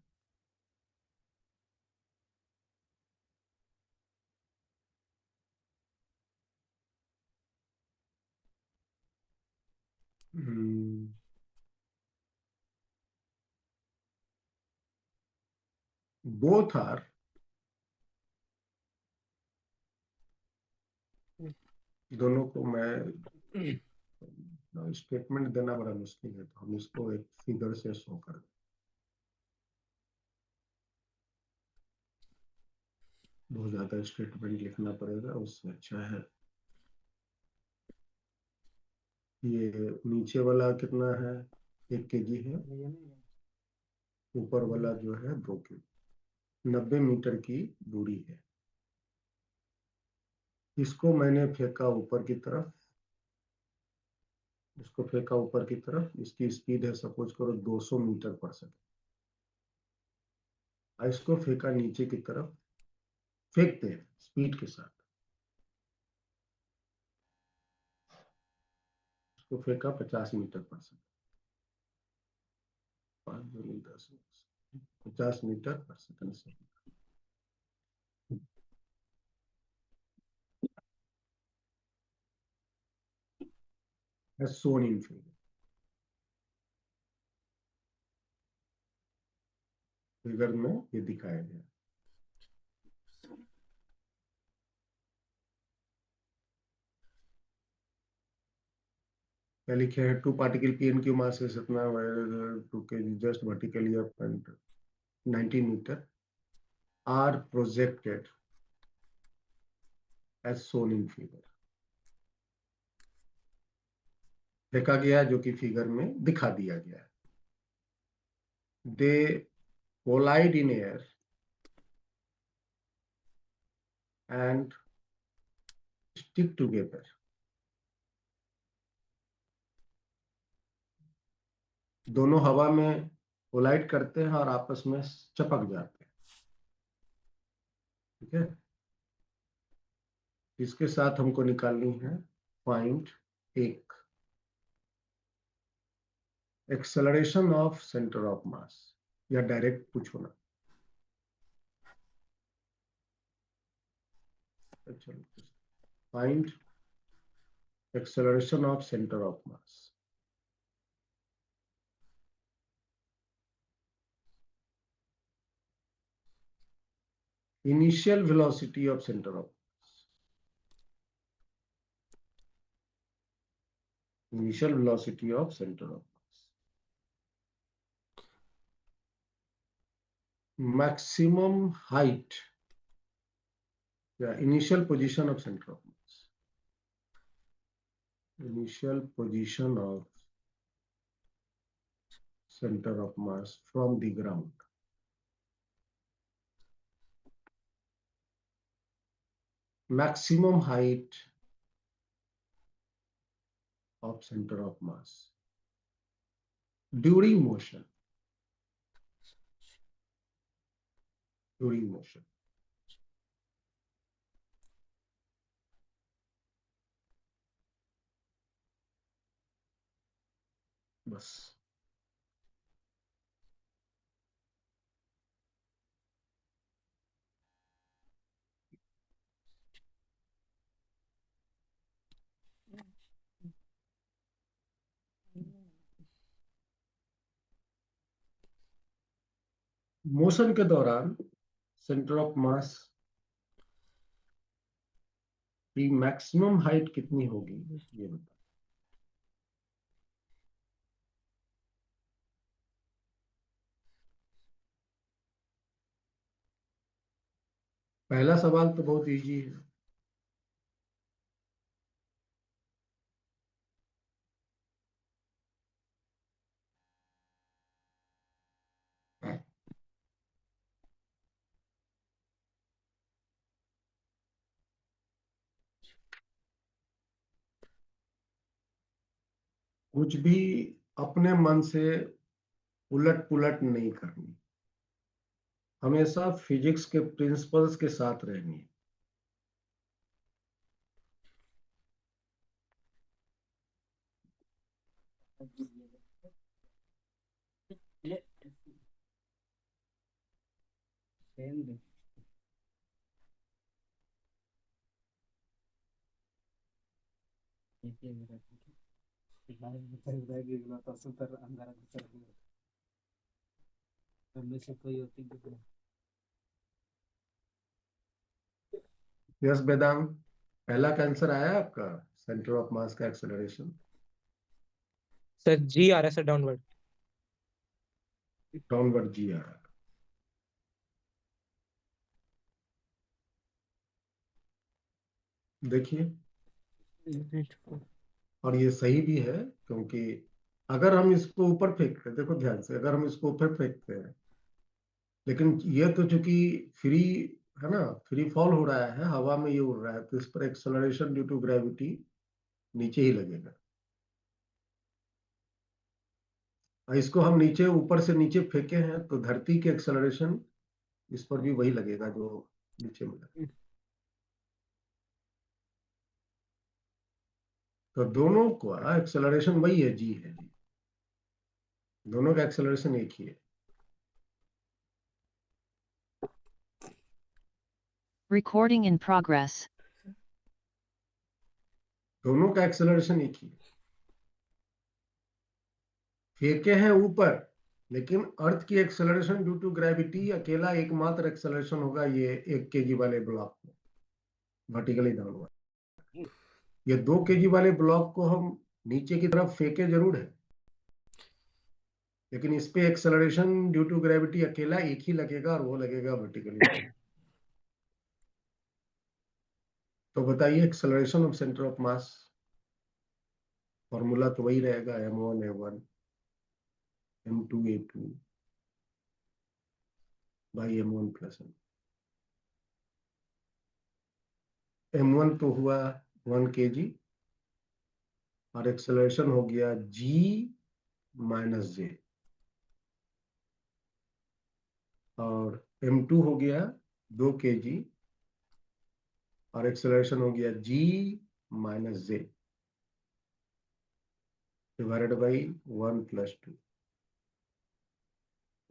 both are, दोनों को मैं स्टेटमेंट देना बड़ा मुश्किल है, तो हम इसको एक फिगर से शो कर दें। बहुत ज्यादा स्टेटमेंट लिखना पड़ेगा, उससे अच्छा है ये नीचे वाला कितना है, 1 kg है, ऊपर वाला जो है 2 kg, 90 मीटर की दूरी है। इसको मैंने फेंका ऊपर की तरफ, इसको फेंका ऊपर की तरफ, इसकी स्पीड है सपोज करो 200 मीटर पर सेकंड, इसको फेंका नीचे की तरफ, फेंकते हैं स्पीड के साथ, इसको फेंका 50 मीटर पर सेकंड, 5 दूनी 10, 50 मीटर पर सेकंड से as shown in figure। Figure में ये दिखाया गया। क्या लिखे है, two particle P N Q mass is इतना, 2 kg just vertically up and 90 metre are projected as shown in figure. देखा गया जो कि फिगर में दिखा दिया गया है। They collide in air and stick together. दोनों हवा में कोलाइड करते हैं और आपस में चपक जाते हैं, ठीक है। इसके साथ हमको निकालनी है point 1, acceleration of centre of मास, या डायरेक्ट पूछो ना, चलो find acceleration of centre of mass. Initial velocity of centre of mass, initial velocity of center of mass, maximum height, initial position of center of mass, initial position of center of mass from the ground. Maximum height of center of mass during motion. During motion. बस motion के दौरान centre of मास की maximum height कितनी होगी ये बता। पहला सवाल तो बहुत इजी है। कुछ भी अपने मन से उलट पुलट नहीं करनी, हमेशा फिजिक्स के प्रिंसिपल्स के साथ रहनी है। यस वेदांत, पहला का आंसर आया आपका सेंटर ऑफ मास का एक्सेलरेशन? सर जी आ रहा है सर, डाउनवर्ड। डाउनवर्ड जी आ रहा है। देखिए, और ये सही भी है, क्योंकि अगर हम इसको ऊपर फेंकते हैं, देखो ध्यान से, अगर हम इसको ऊपर फेंकते हैं, लेकिन ये तो चूंकि फ्री है ना, फ्री फॉल हो रहा है, हवा में ये उड़ रहा है, तो इस पर एक्सेलरेशन ड्यू टू ग्रेविटी नीचे ही लगेगा। और इसको हम नीचे, ऊपर से नीचे फेंके हैं, तो धरती के एक्सेलरेशन इस पर भी वही लगेगा जो नीचे मिला। तो दोनों का एक्सेलरेशन वही है, जी है जी, दोनों का एक्सेलरेशन एक ही है। Recording in progress. दोनों का एक्सेलरेशन एक ही है। फेंके हैं ऊपर, लेकिन अर्थ की एक्सेलरेशन ड्यू टू ग्रेविटी अकेला एकमात्र एक्सेलरेशन होगा ये 1 kg वाले ब्लॉक में, वर्टिकली डाउनवर्ड। ये 2 kg वाले ब्लॉक को हम नीचे की तरफ फेंके जरूर है, लेकिन इस पे एक्सेलरेशन ड्यू टू ग्रेविटी अकेला एक ही लगेगा, और वो लगेगा वर्टिकली डाउन। तो बताइए acceleration of centre of mass, formula तो वही रहेगा, m1 m2 a2 by m1 plus m1 तो हुआ 1 kg, और एक्सेलरेशन हो गया g माइनस जे, और m2 हो गया 2 kg, और एक्सेलरेशन हो गया g minus J divided by 1 + 2।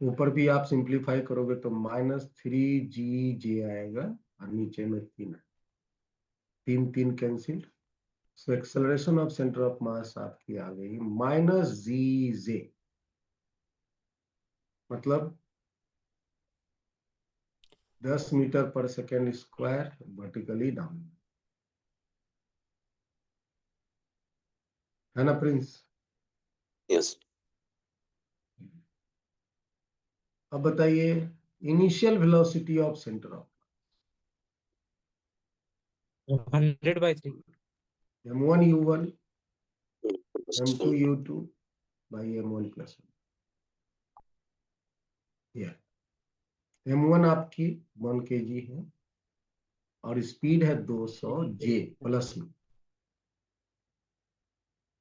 ऊपर भी आप सिंप्लीफाई करोगे तो -3gj आएगा, और नीचे में 3 है, 3 cancel. So acceleration of centre of मास आपकी आ गई -gj, मतलब 10 metre per second square vertically down. है ना प्रिंस? यस अब बताइए initial velocity of centre of 100/3. m1 u1 plus m2 u2 by m1 plus 1। यह m1 आपकी 1 kg है और स्पीड है 200 j प्लस में,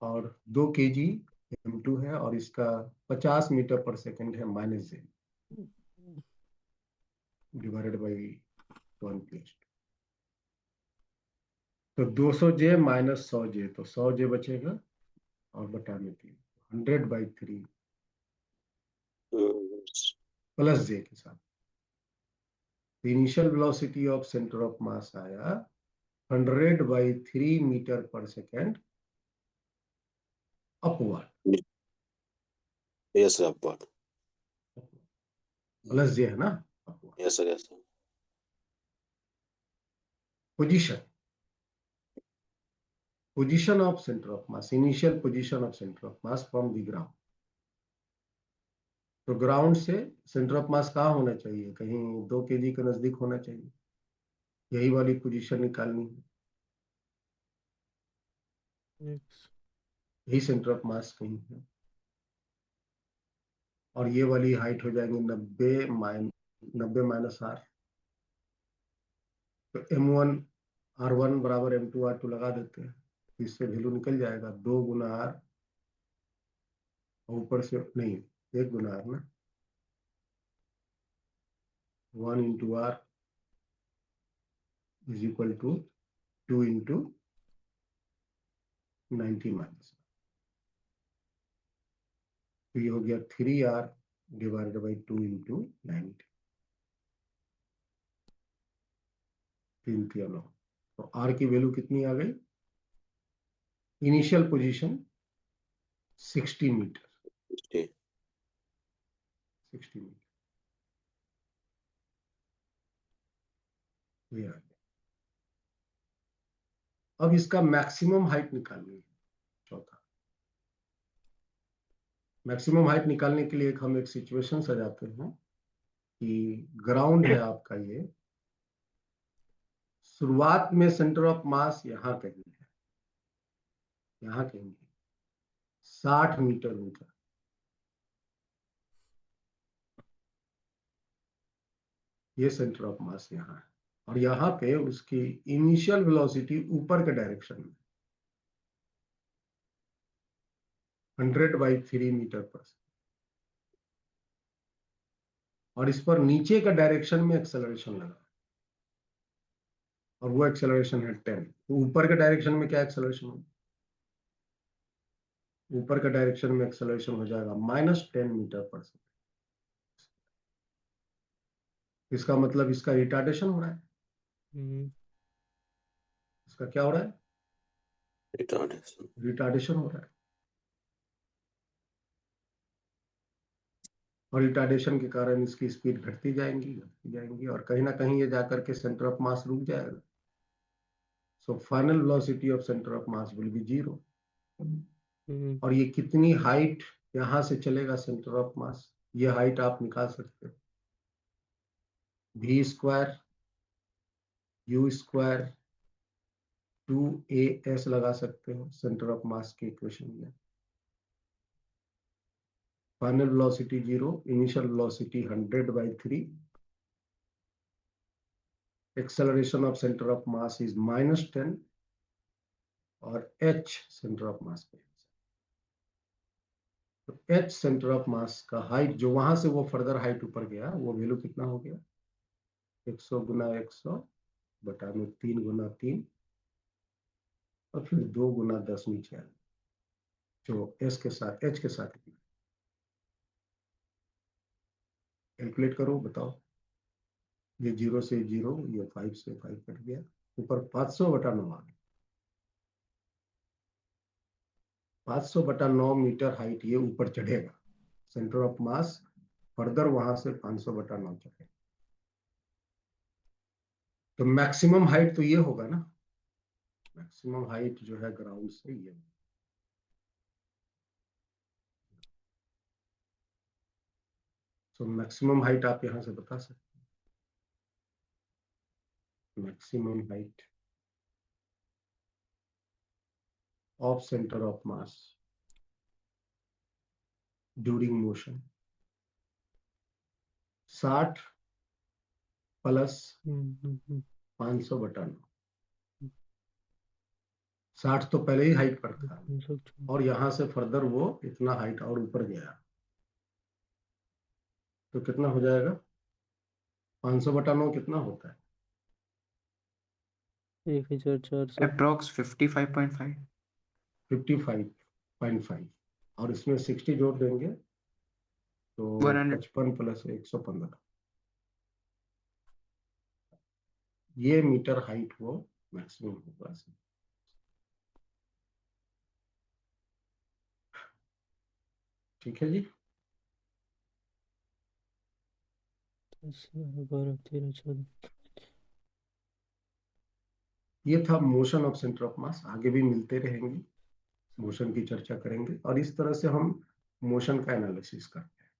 और 2 kg m2 है और इसका 50 मीटर पर सेकंड है minus j divided by 1 plus 2। तो 200j माइनस 100j, तो 100j बचेगा और बटा में 3, 100/3 प्लस j के साथ। Initial velocity of centre of mass आया 100/3 metre per second upward. Yes sir upward. Plus J है ना upward. Yes sir yes sir. Position of centre of mass, initial position of centre of mass from the ground. तो ground से centre of mass कहाँ होना चाहिए? कहीं 2 kg के नजदीक होना चाहिए। यही वाली पोजीशन निकालनी है, यही सेंटर ऑफ मास कहीं है, और ये वाली हाइट हो जाएंगे 90 माइनस r। तो m1 r1 बराबर m2 r2 लगा देते हैं, इससे वैल्यू निकल जाएगा 2 गुना r, और ऊपर से नहीं 1 गुना r ना, 1 into r is equal to 2 into 90 minus. तो ये हो गया 3r डिवाइडेड बाई 2 इंटू 90, 3 3 9। तो r की वैल्यू कितनी आ गई? इनिशियल पोजीशन 60 मीटर, 60 मीटर ये आ गया। अब इसका मैक्सिमम हाइट निकालनी है। चौथा, मैक्सिमम हाइट निकालने के लिए हम एक सिचुएशन सजाते हैं कि ग्राउंड है आपका, ये शुरुआत में सेंटर ऑफ मास यहाँ कहीं है, यहाँ कहीं है 60 मीटर ऊंचा। ये सेंटर ऑफ मास यहाँ है, और यहाँ पे उसकी इनिशियल वेलोसिटी ऊपर के डायरेक्शन में 100/3 मीटर पर सेकेंड, और इस पर नीचे का डायरेक्शन में एक्सेलरेशन लगा, और वो एक्सेलरेशन है 10। तो ऊपर के डायरेक्शन में क्या एक्सेलरेशन होगा? ऊपर के डायरेक्शन में एक्सेलरेशन हो जाएगा -10 मीटर पर सेकेंड। इसका मतलब इसका रिटार्डेशन हो रहा है। इसका क्या हो रहा है? रिटार्डेशन हो रहा है। और रिटार्डेशन के कारण इसकी स्पीड घटती जाएंगी, और कहीं ना कहीं ये जाकर के सेंटर ऑफ मास रुक जाएगा। So final velocity of centre of mass will be 0। और ये कितनी हाइट यहां से चलेगा सेंटर ऑफ मास, ये हाइट आप निकाल सकते हो। v² u² 2as लगा सकते हो सेंटर ऑफ मास के इक्वेशन में। Final velocity 0, initial velocity 100/3, acceleration of centre of mass is -10, और h सेंटर ऑफ मास पे। तो h सेंटर ऑफ मास का हाइट, जो वहां से वो फर्दर हाइट ऊपर गया, वो वैल्यू कितना हो गया? 100 गुना 100 बटा में 3 गुना 3, और फिर 2 गुना 10 नीचे आ, जो h के साथ कैलकुलेट करो, बताओ। ये 0 से 0, ये 5 से 5 कट गया, ऊपर 500/9 आ गया। 500/9 मीटर हाइट ये ऊपर चढ़ेगा, सेंटर ऑफ मास फर्दर वहां से 500/9 चढ़ेगा। तो मैक्सिमम हाइट तो ये होगा ना, मैक्सिमम हाइट जो है ग्राउंड से ये। तो मैक्सिमम हाइट आप यहां से बता सकते हैं। Maximum height of centre of mass during motion 60 plus 500/9। 60 तो पहले ही हाइट पर था और यहां से फर्दर वो इतना हाइट और ऊपर गया, तो कितना हो जाएगा? 500/9 कितना होता है? 1400। अप्रोक्स 55.5। 55.5 और इसमें 60 जोड़ देंगे तो 100। 55 प्लस 115, ये मीटर हाइट वो मैक्सिमम होगा। ठीक है जी। 12 13 14। ये था मोशन ऑफ सेंटर ऑफ मास। आगे भी मिलते रहेंगे, मोशन की चर्चा करेंगे और इस तरह से हम मोशन का एनालिसिस करते हैं।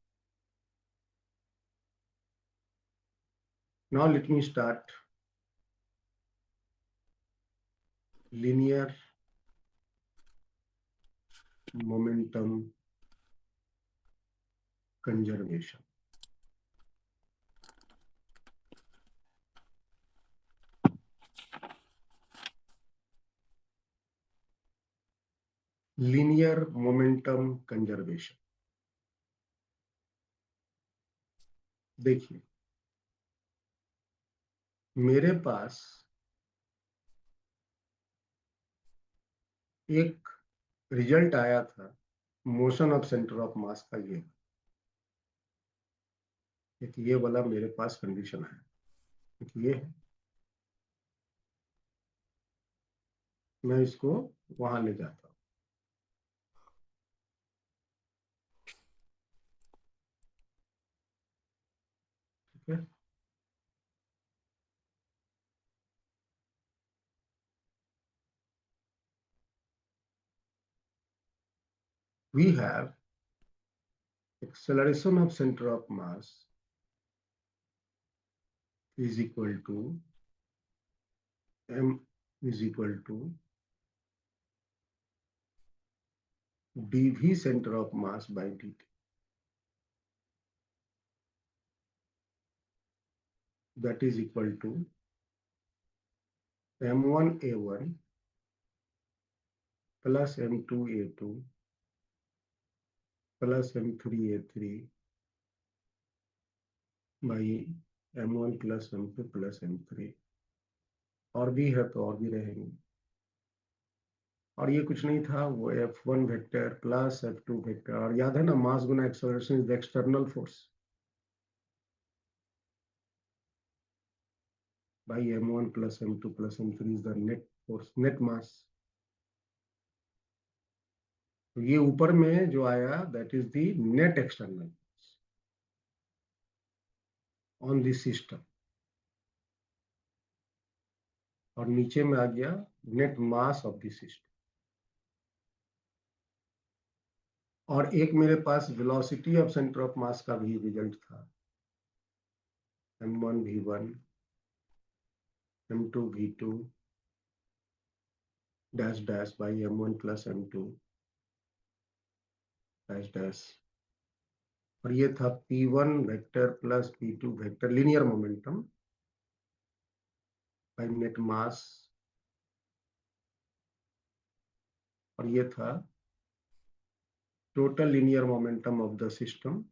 Now let me start linear momentum conservation. Linear momentum conservation. देखिए, मेरे पास एक रिजल्ट आया था motion of centre of mass का। ये वाला मेरे पास कंडीशन है, ये है। मैं इसको वहां ले जाता हूं, ठीक है। We have acceleration of center of mass is equal to m is equal to dv center of mass by dt. That is equal to m1a1 plus m2a2 plus m3a3 by m1 plus m2 plus m3। और भी है तो और भी रहेंगे। और ये कुछ नहीं था, वो f1 vector plus f2 vector. और याद है ना, मास गुना acceleration is the external force by m1 plus m2 plus m3 is the net force, net mass। तो ये ऊपर में जो आया that is the net external on this system, और नीचे में आ गया net mass of this system. और एक मेरे पास velocity of centre of mass का भी रिजल्ट था, m1 v1 m2 v2 dash dash by m1 plus m2 dash dash. और ये था p1 vector plus p2 vector linear momentum by net mass. और ये था total linear momentum of the system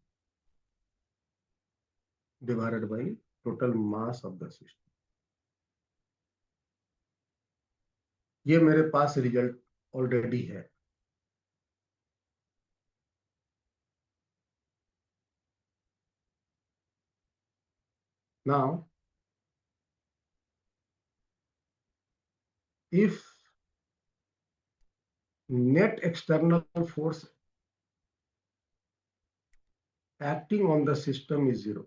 divided by total mass of the system. ये मेरे पास result already है। Now if net external force acting on the system is 0,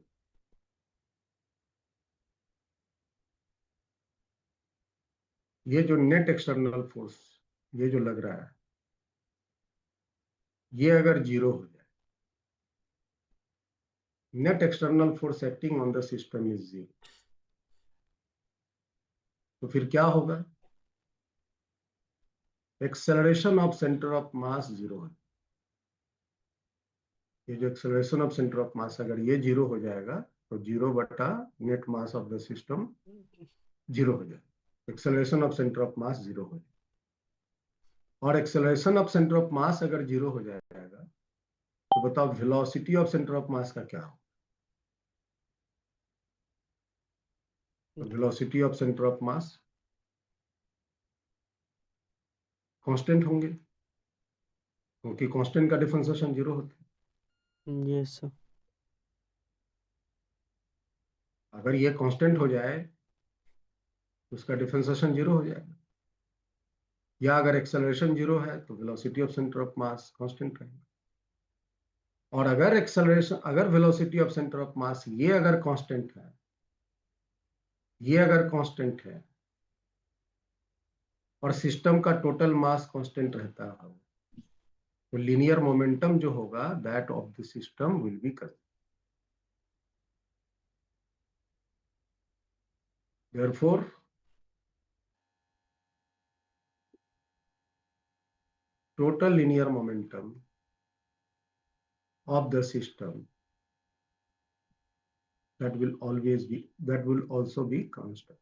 ये जो net external force ये जो लग रहा है, ये अगर 0 हो जाए net external force acting on the system is 0, तो फिर क्या होगा? Acceleration of centre of mass 0 है। ये जो एक्सेलरेशन ऑफ सेंटर ऑफ मास अगर ये 0 हो जाएगा तो 0 बटा net mass of the system 0 हो जाएगा। Acceleration of centre of mass 0 हो जाएगा, और एक्सेलरेशन ऑफ सेंटर ऑफ मास अगर 0 हो जाएगा तो बताओ velocity of centre of mass का क्या हो? Velocity of centre of mass constant होंगे, क्योंकि कांस्टेंट का डिफरेंशिएशन 0 होता है। Yes sir. अगर ये कांस्टेंट हो जाए तो उसका डिफरेंशिएशन 0 हो जाएगा, या अगर एक्सेलरेशन 0 है तो velocity of centre of mass constant रहेगा। और अगर वेलोसिटी ऑफ सेंटर ऑफ मास ये अगर कांस्टेंट है, ये अगर कांस्टेंट है और सिस्टम का टोटल मास कांस्टेंट रहता है, तो लीनियर मोमेंटम जो होगा that of the system will be constant. Therefore, total linear momentum of the system that will also be constant.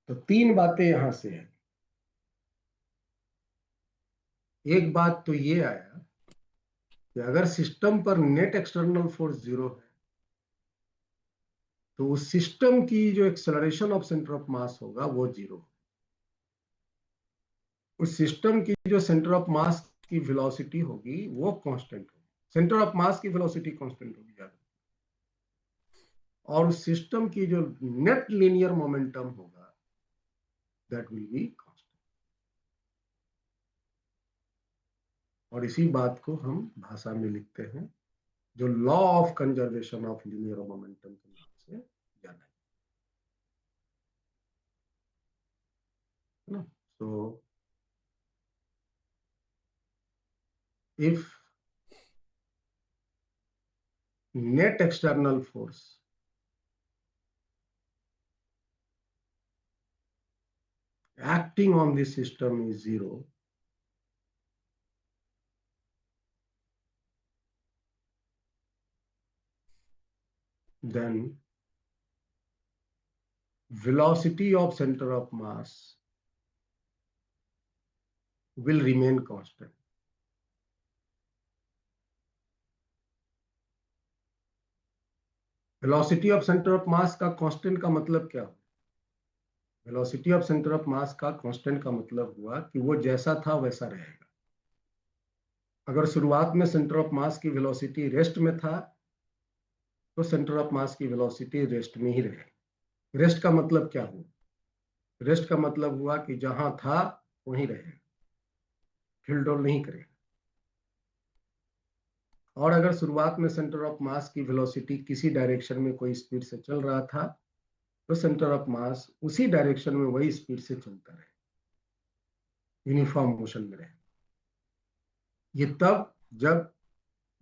तो 3 बातें यहां से है। एक बात तो ये आया कि अगर सिस्टम पर नेट एक्सटर्नल फोर्स 0 है तो उस सिस्टम की जो एक्सेलरेशन ऑफ सेंटर ऑफ मास होगा वो 0। उस सिस्टम की जो सेंटर ऑफ मास की वेलोसिटी होगी वो कांस्टेंट होगी, सेंटर ऑफ मास की वेलोसिटी कांस्टेंट होगी ज्यादा, और उस सिस्टम की जो नेट लीनियर मोमेंटम होगा दैट विल बी कांस्टेंट। और इसी बात को हम भाषा में लिखते हैं जो law of conservation of linear momentum के नाम से जाना है ना। सो if net external force acting on the system is 0, then velocity of center of mass will remain constant. Velocity of centre of mass का कांस्टेंट का मतलब क्या हुआ? Velocity of centre of mass का कांस्टेंट का मतलब हुआ कि वो जैसा था वैसा रहेगा। अगर शुरुआत में सेंटर ऑफ मास की वेलोसिटी रेस्ट में था तो सेंटर ऑफ मास की वेलोसिटी रेस्ट में ही रहेगी। रेस्ट का मतलब क्या हुआ? रेस्ट का मतलब हुआ कि जहां था वहीं रहेगा, हिलडोल नहीं करेगा। और अगर शुरुआत में सेंटर ऑफ मास की वेलोसिटी किसी डायरेक्शन में कोई स्पीड से चल रहा था तो सेंटर ऑफ मास उसी डायरेक्शन में वही स्पीड से चलता रहे, यूनिफॉर्म मोशन में रहे। ये तब जब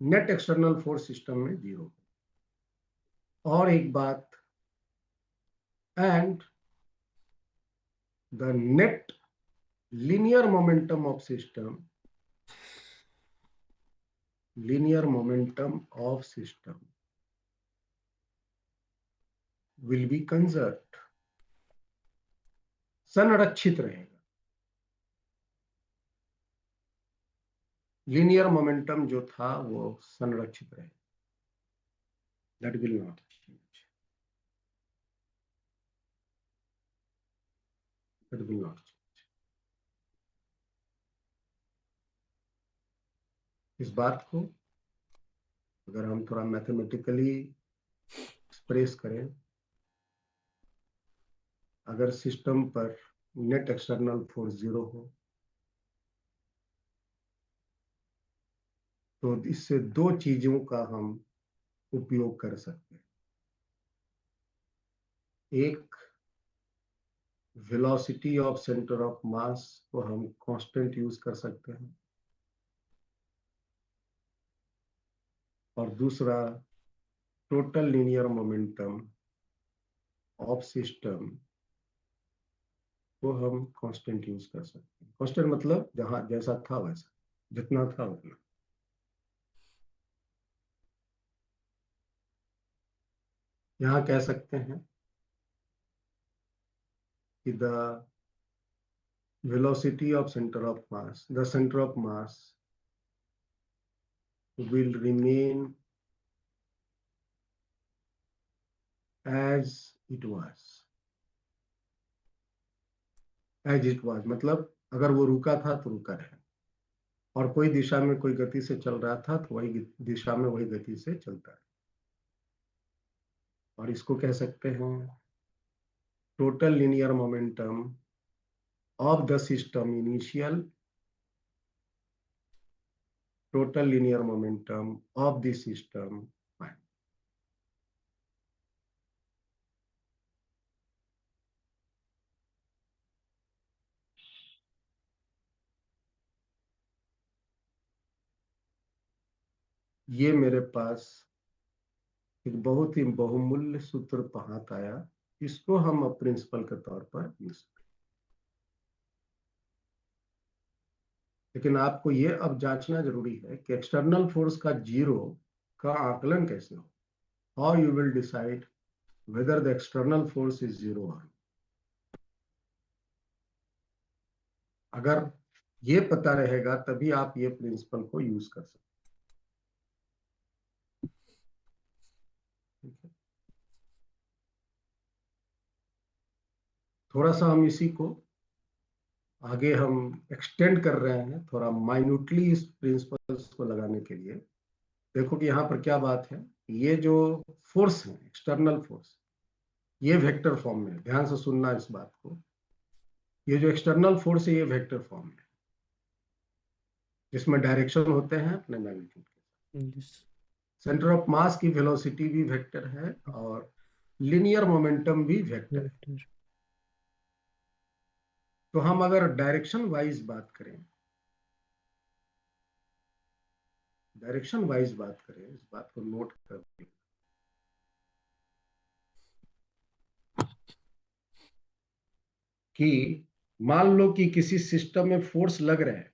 नेट एक्सटर्नल फोर्स सिस्टम में 0 हो। और एक बात, and the net linear momentum of system will be conserved, संरक्षित रहेगा। लीनियर मोमेंटम जो था वो संरक्षित रहेगा, that will not change, that will not change। इस बात को अगर हम थोड़ा मैथमेटिकली एक्सप्रेस करें, अगर सिस्टम पर नेट एक्सटर्नल फोर्स 0 हो तो इससे 2 चीजों का हम उपयोग कर सकते हैं। एक, वेलोसिटी ऑफ सेंटर ऑफ मास को हम कांस्टेंट यूज कर सकते हैं, और दूसरा total linear momentum of system को हम कांस्टेंट यूज कर सकते हैं। कांस्टेंट मतलब जहां जैसा था वैसा, जितना था उतना। यहां कह सकते हैं कि the velocity of center of mass, the center of mass will remain as it was, मतलब अगर वो रुका था तो रुका रहे, और कोई दिशा में कोई गति से चल रहा था तो वही दिशा में वही गति से चलता है। और इसको कह सकते हैं total linear momentum of the system initial, total linear momentum of the system final. ये मेरे पास एक बहुत ही बहुमूल्य सूत्र हाथ आया, इसको हम अब प्रिंसिपल के तौर पर यूज करें। लेकिन आपको ये अब जांचना जरूरी है कि एक्सटर्नल फोर्स का जीरो का आकलन कैसे हो। How you will decide whether the external force is zero और अगर ये पता रहेगा तभी आप ये प्रिंसिपल को यूज कर सकते हैं। थोड़ा सा हम इसी को आगे हम एक्सटेंड कर रहे हैं, थोड़ा माइन्यूटली इस प्रिंसिपल्स को लगाने के लिए। देखो कि यहाँ पर क्या बात है, ये जो फोर्स है एक्सटर्नल फोर्स, ये वेक्टर फॉर्म में, ध्यान से सुनना इस बात को, ये जो एक्सटर्नल फोर्स है ये वेक्टर फॉर्म में, जिसमें डायरेक्शन होते हैं अपने मैग्नीट्यूड के। सेंटर ऑफ मास की वेलोसिटी भी वेक्टर है और लीनियर मोमेंटम भी वेक्टर है। तो हम अगर डायरेक्शन वाइज बात करें, इस बात को नोट कर दिए कि मान लो कि किसी सिस्टम में फोर्स लग रहे हैं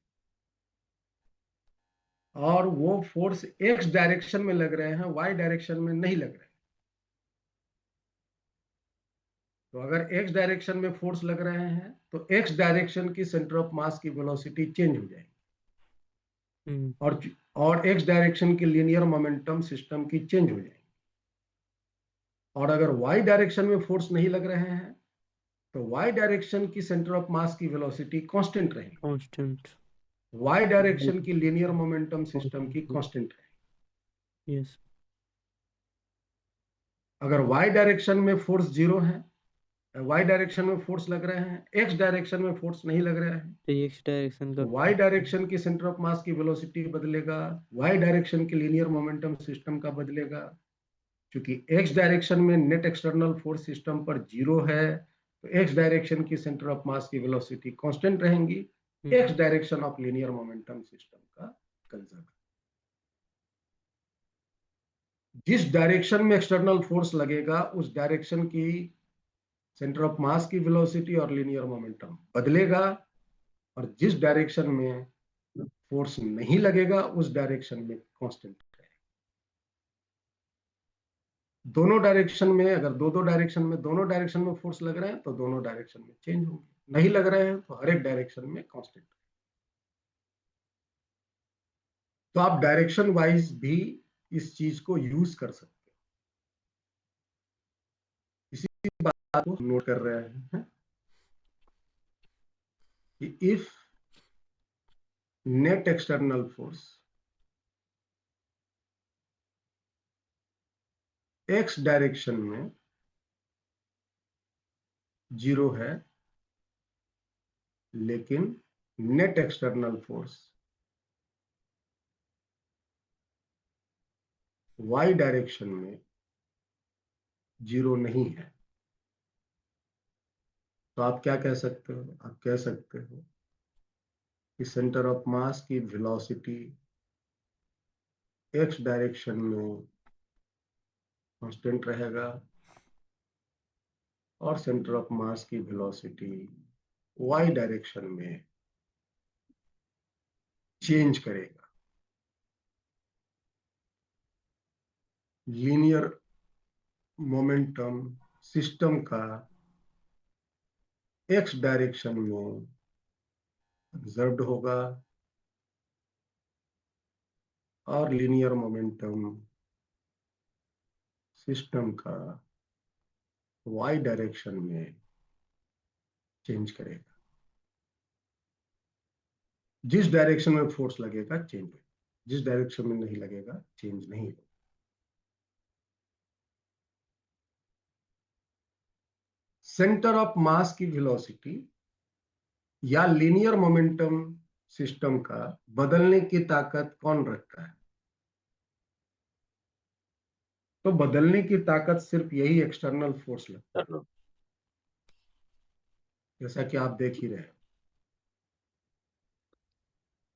और वो फोर्स एक्स डायरेक्शन में लग रहे हैं, वाई डायरेक्शन में नहीं लग रहे हैं। तो अगर एक्स डायरेक्शन में फोर्स लग रहे हैं तो एक्स डायरेक्शन की सेंटर ऑफ मास की वेलोसिटी चेंज हो जाएगी और एक्स डायरेक्शन की लीनियर मोमेंटम सिस्टम की चेंज हो जाएगी। और अगर वाई डायरेक्शन में फोर्स नहीं लग रहे हैं तो वाई डायरेक्शन की सेंटर ऑफ मास की वेलोसिटी कांस्टेंट रहेगी, कांस्टेंट। वाई डायरेक्शन की लीनियर मोमेंटम सिस्टम की कांस्टेंट रहेगी। यस। अगर वाई डायरेक्शन में फोर्स जीरो है, वाई डायरेक्शन में फोर्स लग रहे हैं, एक्स डायरेक्शन में फोर्स नहीं लग रहे हैं, तो एक्स डायरेक्शन का वाई डायरेक्शन की सेंटर ऑफ मास की वेलोसिटी बदलेगा, वाई डायरेक्शन की लीनियर मोमेंटम सिस्टम का बदलेगा। क्योंकि एक्स डायरेक्शन में नेट एक्सटर्नल फोर्स सिस्टम पर जीरो है तो एक्स डायरेक्शन की सेंटर ऑफ मास की वेलोसिटी कांस्टेंट रहेंगी, x direction of linear momentum system का कंजर्व। जिस डायरेक्शन में एक्सटर्नल फोर्स लगेगा उस डायरेक्शन की सेंटर ऑफ मास की वेलोसिटी और लीनियर मोमेंटम बदलेगा, और जिस डायरेक्शन में फोर्स नहीं लगेगा उस डायरेक्शन में कांस्टेंट रहेगा। दोनों डायरेक्शन में, अगर दो डायरेक्शन में, दोनों डायरेक्शन में फोर्स लग रहे हैं तो दोनों डायरेक्शन में चेंज होंगे, नहीं लग रहे हैं तो हर एक डायरेक्शन में कांस्टेंट। तो आप डायरेक्शन वाइज भी इस चीज को यूज कर सकते हैं। इसी बात को नोट कर रहे हैं कि if net external force x direction में जीरो है लेकिन net external force y direction में जीरो नहीं है, तो आप क्या कह सकते हो? आप कह सकते हो कि सेंटर ऑफ मास की वेलोसिटी एक्स डायरेक्शन में कांस्टेंट रहेगा और सेंटर ऑफ मास की वेलोसिटी वाई डायरेक्शन में चेंज करेगा। लीनियर मोमेंटम सिस्टम का एक्स डायरेक्शन में ऑब्जर्व्ड होगा और लीनियर मोमेंटम सिस्टम का वाई डायरेक्शन में चेंज करेगा। जिस डायरेक्शन में फोर्स लगेगा चेंज होगा, जिस डायरेक्शन में नहीं लगेगा चेंज नहीं होगा। सेंटर ऑफ मास की वेलोसिटी या लीनियर मोमेंटम सिस्टम का बदलने की ताकत कौन रखता है? तो बदलने की ताकत सिर्फ यही एक्सटर्नल फोर्स लगता है, जैसा कि आप देख ही रहे हैं।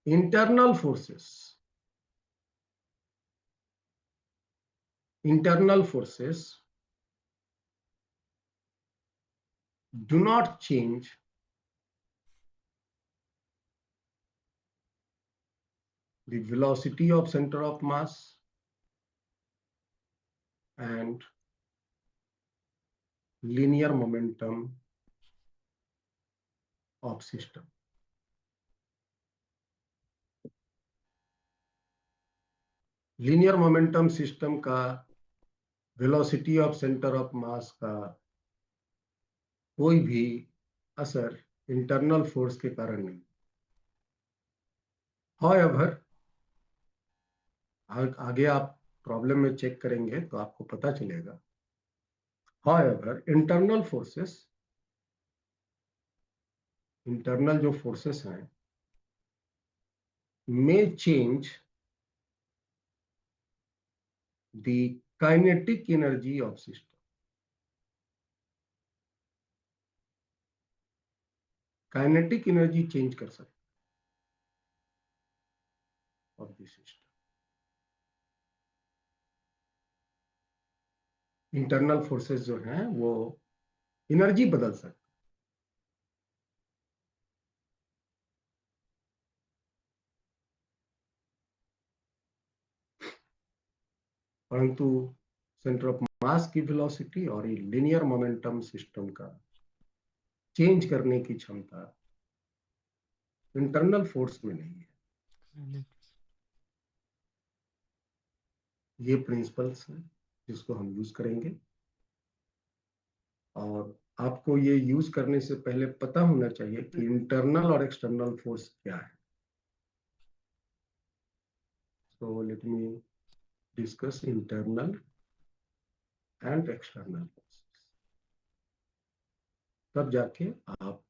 Internal forces do not change the velocity of center of mass and linear momentum of system. Linear momentum system का velocity of centre of mass का कोई भी असर इंटरनल फोर्स के कारण नहीं। However, आगे आप प्रॉब्लम में चेक करेंगे तो आपको पता चलेगा। However, इंटरनल जो फोर्सेस हैं may change the kinetic energy of system. Kinetic energy change कर सकते of the system. Internal forces जो हैं वो एनर्जी बदल सकते, परंतु सेंटर ऑफ मास की वेलोसिटी और ये लीनियर मोमेंटम सिस्टम का चेंज करने की क्षमता इंटरनल फोर्स में नहीं है। ये प्रिंसिपल्स हैं जिसको हम यूज करेंगे, और आपको ये यूज करने से पहले पता होना चाहिए कि इंटरनल और एक्सटर्नल फोर्स क्या है। So let me discuss internal and external forces, तब जाके आप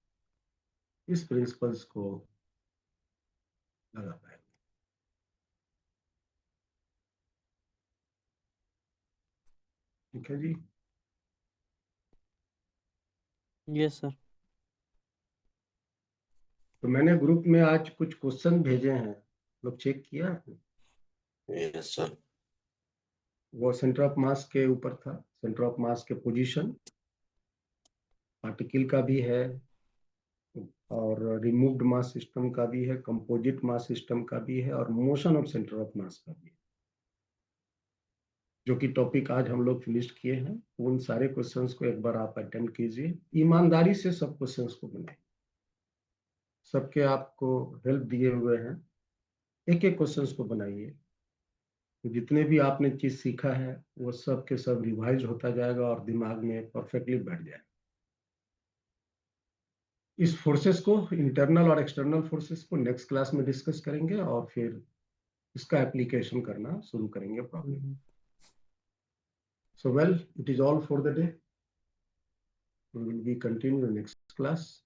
इस प्रिंसिपल्स को लगा पाएंगे। ठीक है जी। Yes sir. तो मैंने ग्रुप में आज कुछ क्वेश्चन भेजे हैं, लोग चेक किया आपने? Yes sir. वो सेंटर ऑफ मास के ऊपर था, सेंटर ऑफ मास के पोजीशन, पार्टिकल का भी है और रिमूव्ड मास सिस्टम का भी है, कंपोजिट मास सिस्टम का भी है और motion of centre of mass का भी है, जो कि टॉपिक आज हम लोग फिनिश किए हैं। उन सारे क्वेश्चंस को एक बार आप अटेम्प्ट कीजिए, ईमानदारी से सब क्वेश्चंस को बनाइए। सबके आपको हेल्प दिए हुए हैं, एक एक क्वेश्चंस को बनाइए। जितने भी आपने चीज सीखा है वो सब के सब रिवाइज होता जाएगा और दिमाग में परफेक्टली बैठ जाएगा। इस फोर्सेस को, इंटरनल और एक्सटर्नल फोर्सेस को नेक्स्ट क्लास में डिस्कस करेंगे और फिर इसका एप्लीकेशन करना शुरू करेंगे problem. So well, it is all for the day. We will be continuing next class.